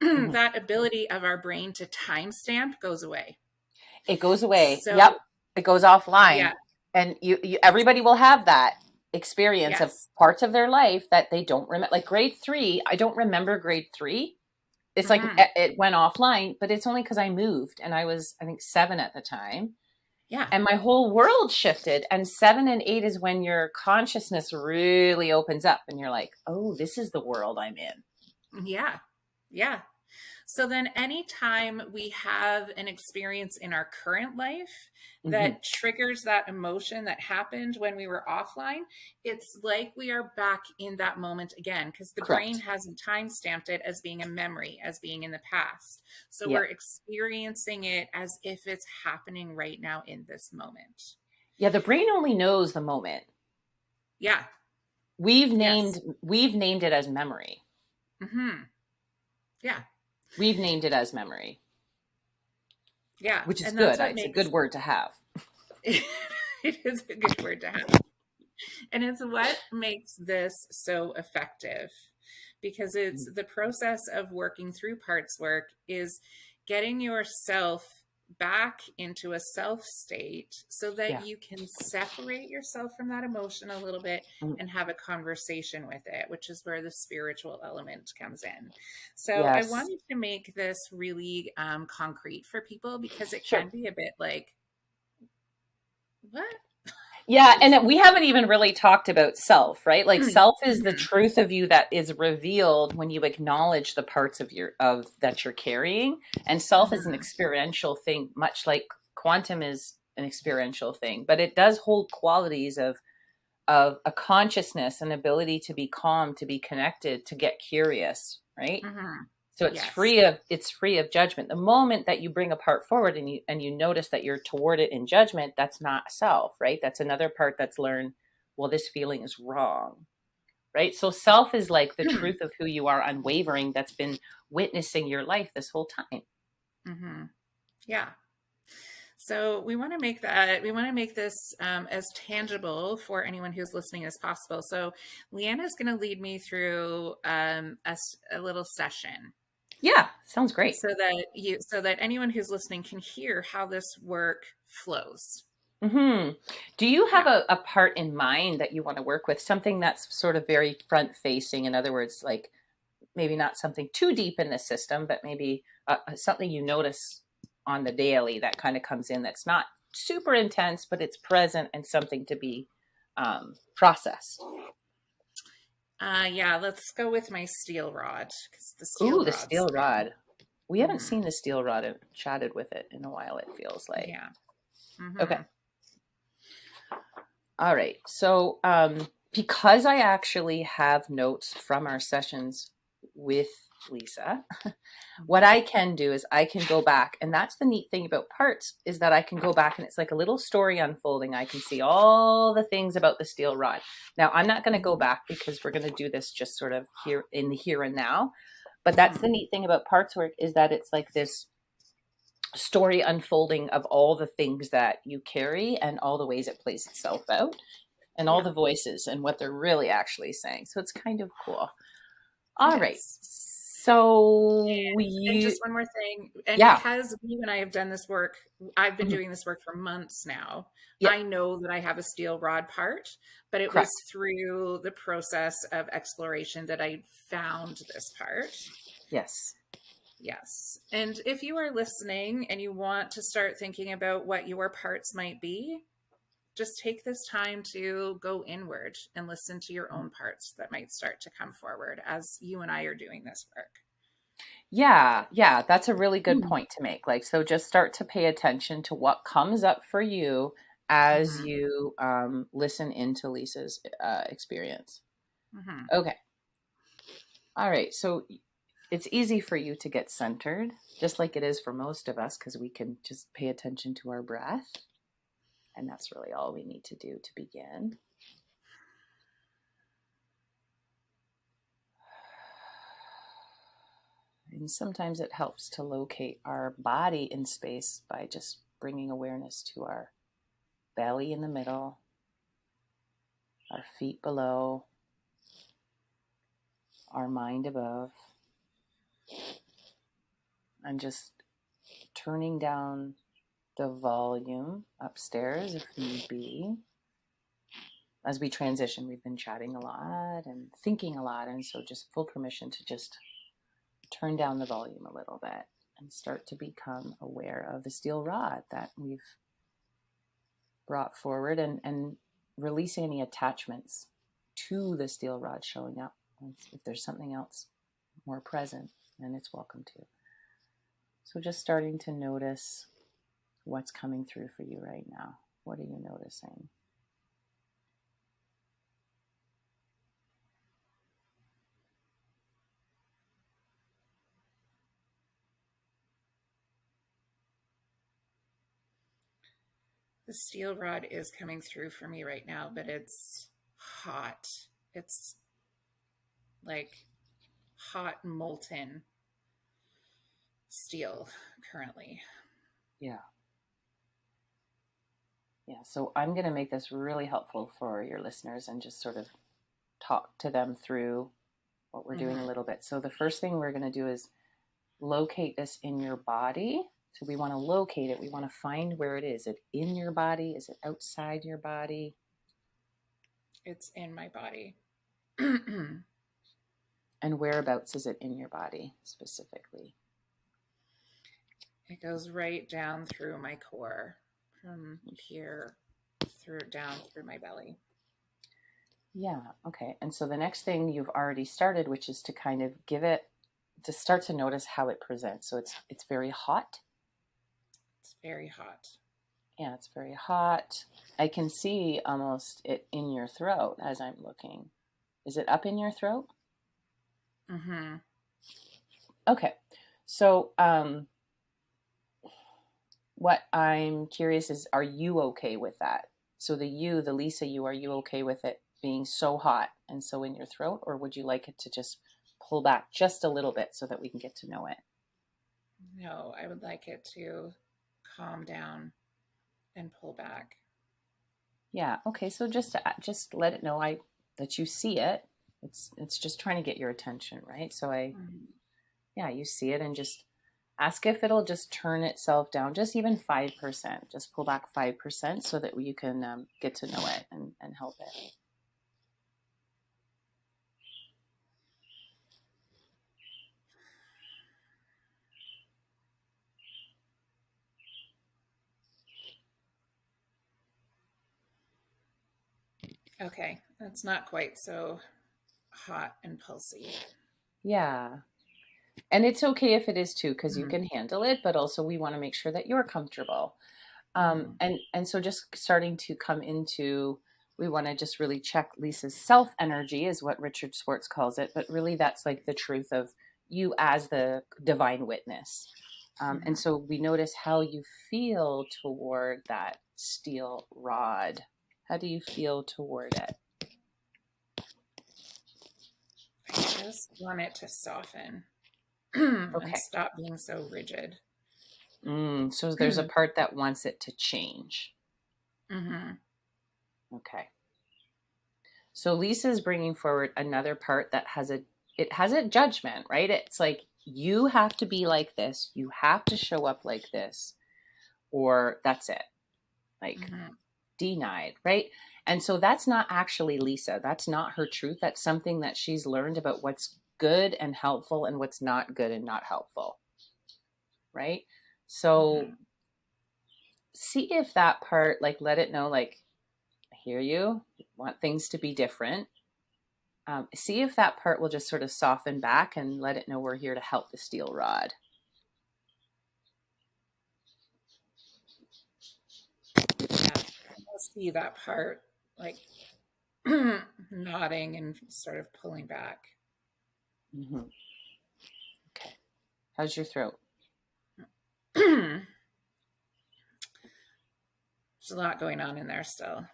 Mm-hmm. that ability of our brain to timestamp goes away. It goes away. Yep. So It goes offline. yeah, And everybody will have that experience of yes, parts of their life that they don't remember. Like grade 3, I don't remember grade 3. It's like mm-hmm. it went offline, but it's only because I moved and I was, I think, 7 at the time. Yeah, And my whole world shifted. And 7 and 8 is when your consciousness really opens up and you're like, oh, this is the world I'm in. yeah, yeah. So then anytime we have an experience in our current life Mm-hmm. that triggers that emotion that happened when we were offline, it's like we are back in that moment again because the brain Correct. hasn't time stamped it as being a memory, as being in the past. So Yeah. we're experiencing it as if it's happening right now in this moment. Yeah. The brain only knows the moment. Yeah. We've named Yes. we've named it as memory. Mm-hmm. Yeah. We've named it as memory, Yeah. which is And that's good. what It's a good makes word to have. it is a good word to have. And it's what makes this so effective because it's the process of working through parts work is getting yourself back into a self state so that Yeah. you can separate yourself from that emotion a little bit Mm. and have a conversation with it, which is where the spiritual element comes in. So I Yes. wanted to make this really concrete for people because it Sure. can be a bit like, what? Yeah, and we haven't even really talked about self, right? Like self is the Mhm, truth of you that is revealed when you acknowledge the parts of that you're carrying. And self is an mhm, experiential thing, much like quantum is an experiential thing, but it does hold qualities of a consciousness, an ability to be calm, to be connected, to get curious, right? mhm. So Yes. it's free of judgment. The moment that you bring a part forward and you notice that you're toward it in judgment, that's not self, right? That's another part that's learned, well, this feeling is wrong, right? So self is like the truth of who you are, unwavering, that's been witnessing your life this whole time. Mhm. Yeah. So we want to make this as tangible for anyone who's listening as possible. So Leanna is going to lead me through a little session Yeah, sounds great. so that anyone who's listening can hear how this work flows. Hmm. Do you have Yeah. a part in mind that you want to work with? Something that's sort of very front facing. In other words, like maybe not something too deep in the system, but maybe something you notice on the daily that kind of comes in that's not super intense, but it's present and something to be processed. Yeah, let's go with my steel rod because the steel Ooh, the rod's steel rod. We haven't hmm seen the steel rod and chatted with it in a while, it feels like. yeah. Okay. Hmm. All right. So, because I actually have notes from our sessions with Lisa, what Hmm. I can do is I can go back, and that's the neat thing about parts is that I can go back and it's like a little story unfolding. I can see all the things about the steel rod. Now, I'm not going to go Hmm. back because we're going to do this just sort of here in the here and now. But that's Hmm. the neat thing about parts work is that it's like this story unfolding of all the things that you carry and all the ways it plays itself out and all Yeah. the voices and what they're really actually saying. So it's kind of cool. It All right. is. So And you, just one more thing, and yeah. because you and I have done this work, I've been Mhm. doing this work for months now. Yep. I know that I have a steel rod part, but it was Correct. through the process of exploration that I found this part. Yes. Yes. And if you are listening and you want to start thinking about what your parts might be, just take this time to go inward and listen to your own parts that might start to come forward as you and I are doing this work. Yeah. Yeah. That's a really good point to make. Like, so just start to pay attention to what comes up for you as Mm-hmm. you listen into Lisa's experience. Mm-hmm. Okay. All right. So it's easy for you to get centered, just like it is for most of us, because we can just pay attention to our breath. And that's really all we need to do to begin. And sometimes it helps to locate our body in space by just bringing awareness to our belly in the middle, our feet below, our mind above, and just turning down the volume upstairs if need be. As we transition, we've been chatting a lot and thinking a lot, and so just full permission to just turn down the volume a little bit and start to become aware of the steel rod that we've brought forward and releasing any attachments to the steel rod showing up. If there's something else more present, then it's welcome to. So just starting to notice what's coming through for you right now. What are you noticing? The steel rod is coming through for me right now, but it's hot. It's like hot molten steel currently. Yeah. Yeah. So I'm going to make this really helpful for your listeners and just sort of talk to them through what we're doing a Mm-hmm. little bit. So the first thing we're going to do is locate this in your body. So we want to locate it. We want to find where it is. Is it in your body? Is it outside your body? It's in my body. And whereabouts is it in your body specifically? It goes right down through my core, from here down through my belly. Yeah, okay. And so the next thing you've already started, which is to kind of give it, to start to notice how it presents. So it's very hot. It's very hot. Yeah, it's very hot. I can see almost it in your throat as I'm looking. Is it up in your throat? Mm-hmm. Okay. So what I'm curious is, are you okay with that? So the Lisa you, are you okay with it being so hot and so in your throat, or would you like it to just pull back just a little bit so that we can get to know it? No, I would like it to calm down and pull back. Yeah. Okay. So just let it know that you see it. It's just trying to get your attention, right? So Mm-hmm. yeah, you see it, and just ask if it'll just turn itself down, just even 5%. Just pull back 5% so that you can get to know it and help it. Okay, that's not quite so hot and pulsy. Yeah. And it's okay if it is too, because you Mm-hmm. can handle it, but also we want to make sure that you're comfortable. Mm-hmm. And so just starting to come into, we want to just really check Lisa's self energy, is what Richard Schwartz calls it, but really that's like the truth of you as the divine witness. And Mm-hmm. so we notice how you feel toward that steel rod. How do you feel toward it? I just want it to soften and Okay. stop being so rigid. So there's a part that wants it to change. Mm-hmm. Okay. So Lisa's bringing forward another part that it has a judgment, right? It's like, you have to be like this, you have to show up like this, or that's it. Like, Mm-hmm. denied, right? And so that's not actually Lisa. That's not her truth. That's something that she's learned about what's good and helpful and what's not good and not helpful, right? So Mm-hmm. see if that part, like, let it know, like, I hear you, want things to be different. See if that part will just sort of soften back and let it know we're here to help the steel rod. Yeah, I'll see that part like nodding and sort of pulling back. Mm-hmm. Okay. How's your throat? There's a lot going on in there still.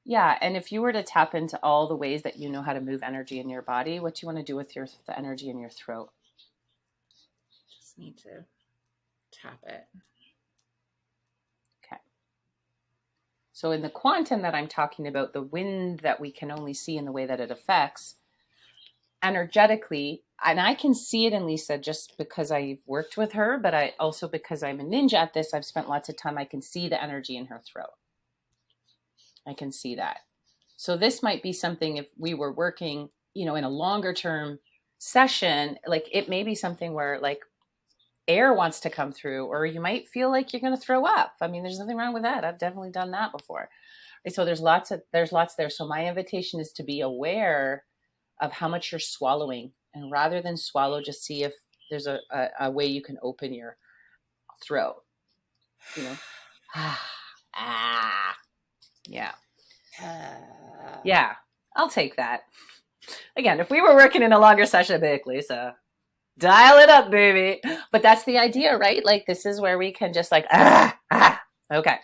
Yeah. And if you were to tap into all the ways that you know how to move energy in your body, what do you want to do with the energy in your throat? Just need to tap it. Okay. So in the quantum that I'm talking about, the wind that we can only see in the way that it affects energetically, and I can see it in Lisa just because I've worked with her, but I also, because I'm a ninja at this, I've spent lots of time, I can see the energy in her throat. I can see that. So this might be something, if we were working, in a longer term session, like it may be something where like air wants to come through, or you might feel like you're going to throw up. I mean, there's nothing wrong with that. I've definitely done that before. So there's lots there. So my invitation is to be aware of how much you're swallowing, and rather than swallow, just see if there's a way you can open your throat. You know, ah, yeah, yeah. I'll take that. Again, if we were working in a longer session, big Lisa, dial it up, baby. But that's the idea, right? Like this is where we can just like okay.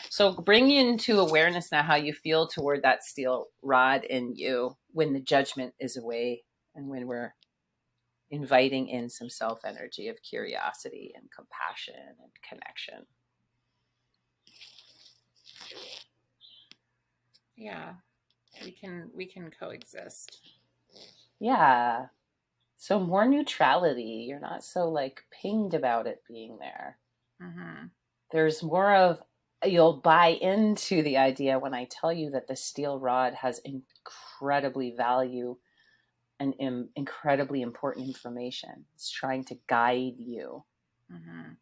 So bring into awareness now how you feel toward that steel rod in you when the judgment is away, and when we're inviting in some self energy of curiosity and compassion and connection. Yeah, we can coexist. Yeah. So more neutrality. You're not so like pinged about it being there. Mm-hmm. There's more of, you'll buy into the idea when I tell you that the steel rod has incredibly value and incredibly important information. It's trying to guide you. Mm-hmm.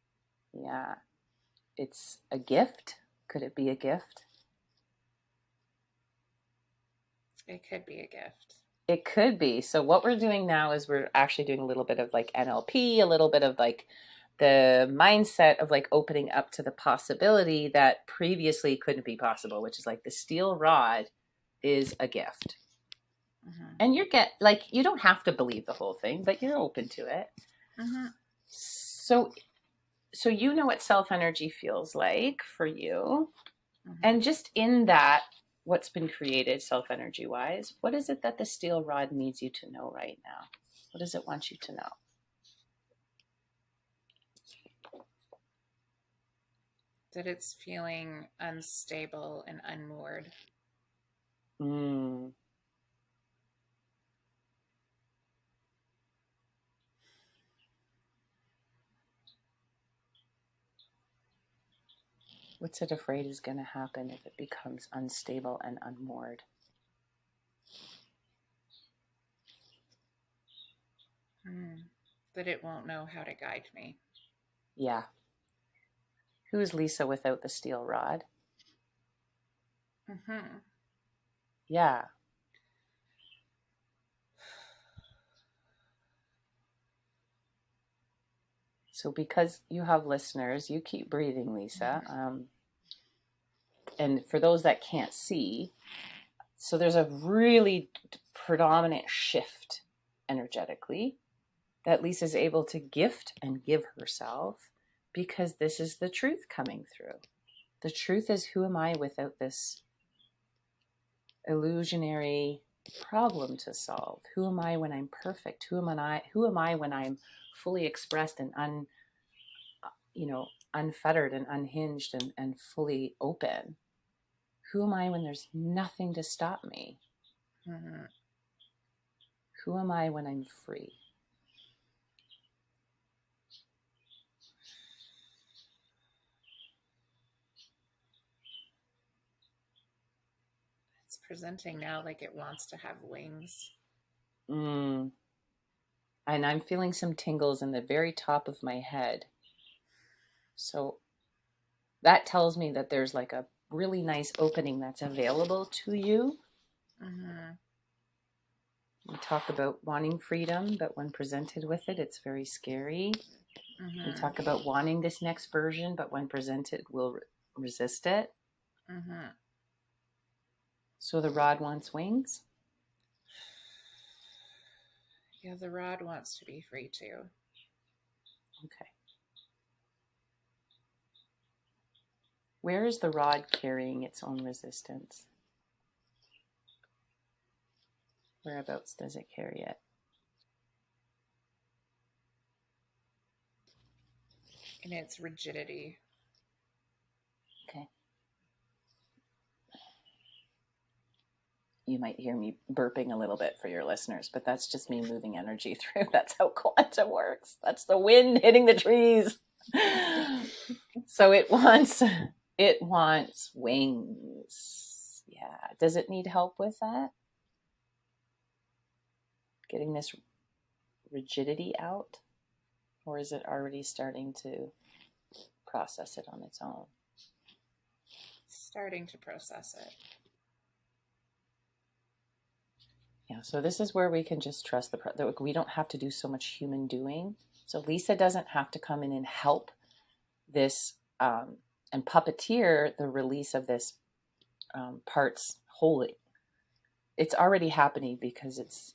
Yeah. It's a gift. Could it be a gift? It could be a gift. It could be. So what we're doing now is we're actually doing a little bit of like NLP, a little bit of like the mindset of like opening up to the possibility that previously couldn't be possible, which is like the steel rod is a gift. Mm-hmm. And you get like, you don't have to believe the whole thing, but you're open to it. Mm-hmm. So you know what self energy feels like for you. Mm-hmm. And just in that, what's been created self energy wise, what is it that the steel rod needs you to know right now? What does it want you to know? That it's feeling unstable and unmoored. Mm. What's it afraid is going to happen if it becomes unstable and unmoored? Mm. That it won't know how to guide me. Yeah. Who's Lisa without the steel rod? Mm-hmm. Yeah. So because you have listeners, you keep breathing, Lisa. Mm-hmm. And for those that can't see, so there's a really predominant shift energetically that Lisa's able to gift and give herself because this is the truth coming through. The truth is, who am I without this illusionary problem to solve? Who am I when I'm perfect? Who am I when I'm fully expressed and unfettered and unhinged and fully open? Who am I when there's nothing to stop me? Mm-hmm. Who am I when I'm free? It's presenting now like it wants to have wings. Mm. And I'm feeling some tingles in the very top of my head. So that tells me that there's like a really nice opening that's available to you. Mm-hmm. We talk about wanting freedom, but when presented with it, it's very scary. We Mm-hmm. talk about wanting this next version, but when presented, we'll resist it. Mm-hmm. So the rod wants wings. Yeah, the rod wants to be free too. Okay. Where is the rod carrying its own resistance? Whereabouts does it carry it? In its rigidity. Okay. You might hear me burping a little bit for your listeners, but that's just me moving energy through. That's how quantum works. That's the wind hitting the trees. So it wants wings. Yeah. Does it need help with that? Getting this rigidity out? Or is it already starting to process it on its own? Starting to process it. Yeah, so this is where we can just trust that we don't have to do so much human doing. So Lisa doesn't have to come in and help this and puppeteer the release of this parts wholly. It's already happening because it's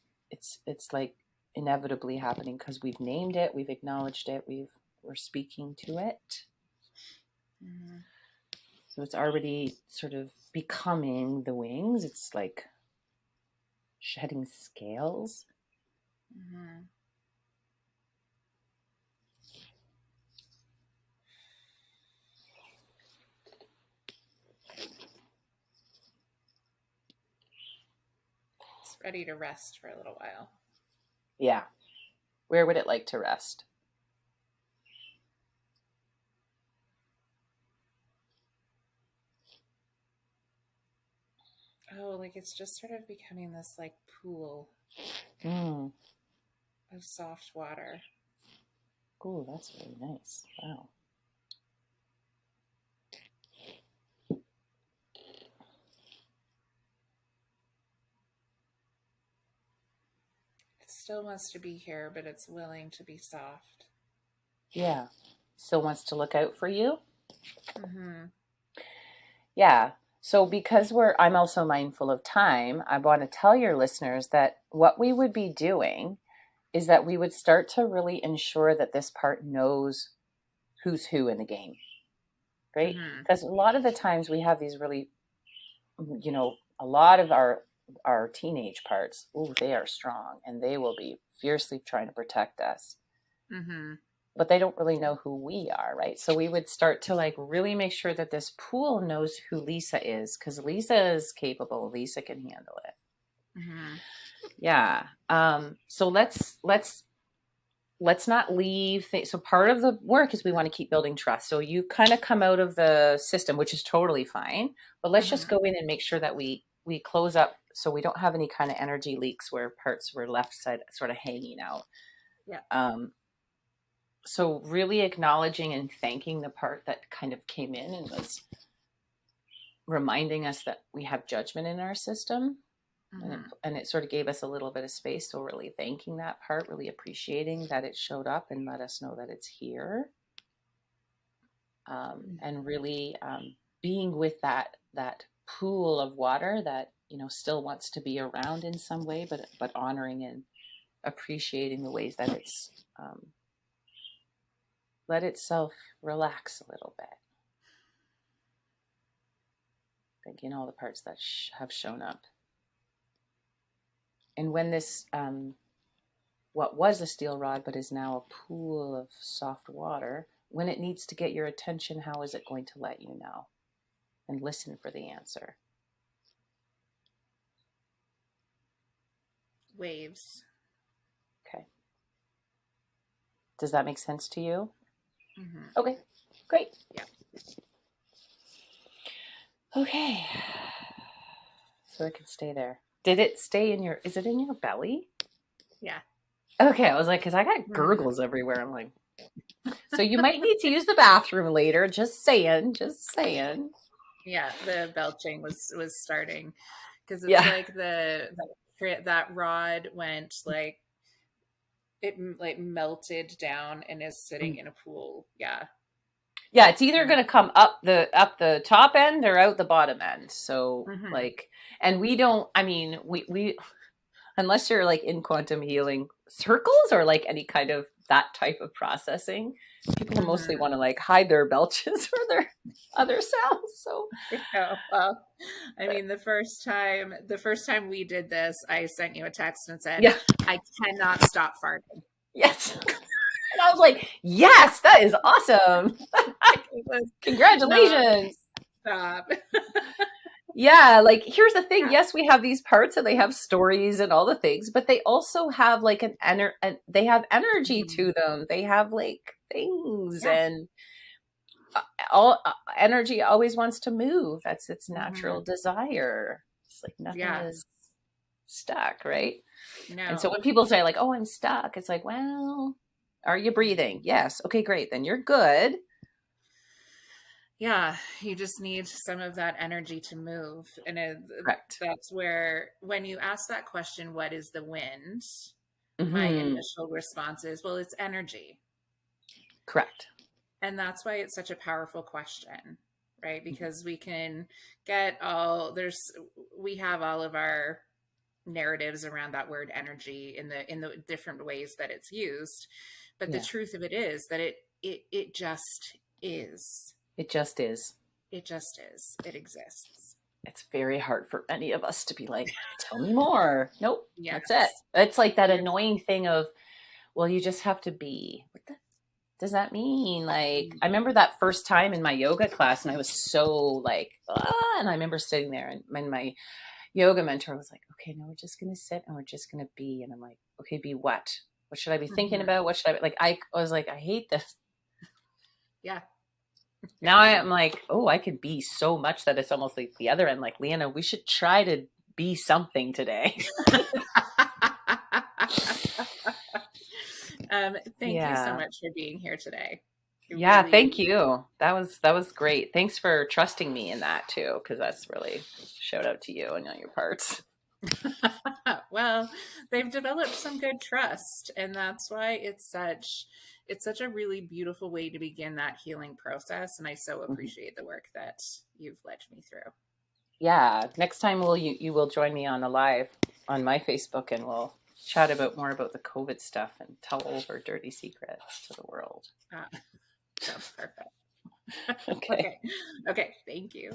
like inevitably happening because we've named it, we've acknowledged it, we're speaking to it. Mm-hmm. So it's already sort of becoming the wings. It's like shedding scales. Mm-hmm. It's ready to rest for a little while. Yeah. Where would it like to rest? Oh, like it's just sort of becoming this like pool Mm. of soft water. Ooh, that's really nice. Wow. It still wants to be here, but it's willing to be soft. Yeah. Still wants to look out for you? Mm-hmm. Yeah. So because I'm also mindful of time, I want to tell your listeners that what we would be doing is that we would start to really ensure that this part knows who's who in the game, right? Mm-hmm. Because a lot of the times we have these really, a lot of our teenage parts, ooh, they are strong and they will be fiercely trying to protect us. Mm-hmm. But they don't really know who we are, right? So we would start to like really make sure that this pool knows who Lisa is, because Lisa is capable. Lisa can handle it. Mm-hmm. Yeah. So let's not leave so part of the work is we want to keep building trust. So you kind of come out of the system, which is totally fine, but let's just Mm-hmm. go in and make sure that we close up so we don't have any kind of energy leaks where parts were left side sort of hanging out. Yeah. So really acknowledging and thanking the part that kind of came in and was reminding us that we have judgment in our system, Mm-hmm. and it sort of gave us a little bit of space. So really thanking that part, really appreciating that it showed up and let us know that it's here, and really being with that pool of water that still wants to be around in some way, but honoring and appreciating the ways that it's let itself relax a little bit. Thinking all the parts that have shown up. And when this, what was a steel rod but is now a pool of soft water, when it needs to get your attention, how is it going to let you know? And listen for the answer. Waves. Okay. Does that make sense to you? Mm-hmm. Okay, great. Yeah. Okay. So it can stay there. Did it stay is it in your belly? Yeah. Okay, I was like, because I got Mm-hmm. gurgles everywhere. I'm like, so you might need to use the bathroom later. Just saying, just saying. Yeah, the belching was starting because it's Yeah. like that rod went like it like melted down and is sitting in a pool. Yeah. Yeah, it's either Yeah. going to come up the top end or out the bottom end. So Mm-hmm. like, and we don't, I mean, we unless you're like in quantum healing circles or like any kind of that type of processing, people mostly Mm-hmm. want to like hide their belches for their other sounds. So Yeah, well, I mean, the first time we did this, I sent you a text and said, yeah, I cannot stop farting. yes. And I was like, yes, that is awesome. It was not Congratulations. stop. Yeah, like here's the thing. Yeah. Yes, we have these parts and they have stories and all the things, but they also have like they have energy Mhm. to them. They have like things Yeah. and all energy always wants to move. That's its natural Hmm. desire. It's like nothing Yeah. is stuck, right? And so No. when people say like, "Oh, I'm stuck," it's like, "Well, are you breathing?" Yes. Okay, great. Then you're good. Yeah, you just need some of that energy to move. And Correct. that's where, when you ask that question, what is the wind? My Hmm. initial response is, well, it's energy. Correct. And that's why it's such a powerful question, right? Because we can get all, we have all of our narratives around that word energy in the different ways that it's used. But the Yeah. truth of it is that it just is. It just is. It just is. It exists. It's very hard for any of us to be like, tell me more. Nope, that's it. Yes. It's like that You're, annoying thing of, well, you just have to be. What the does that mean? Like, I remember that first time in my yoga class, and I was so like, and I remember sitting there, and my yoga mentor was like, okay, now we're just going to sit and we're just going to be. And I'm like, okay, be what? What should I be thinking Mhm. about? What should I be like? I was like, I hate this. Yeah. Now I am like, oh, I could be so much that it's almost like the other end. Like, Leanna, we should try to be something today. Thank you so Yeah. much for being here today. It Yeah, really, thank you. That was great. Thanks for trusting me in that too, because that's really shout out to you and on your parts. well, they've developed some good trust, and that's why it's such a really beautiful way to begin that healing process. And I so Mhm. appreciate the work that you've led me through. Yeah, next time you will join me on a live on my Facebook and we'll chat about more about the COVID stuff and tell all of our dirty secrets to the world. Uh, sounds perfect. Okay. Okay. Okay. Thank you.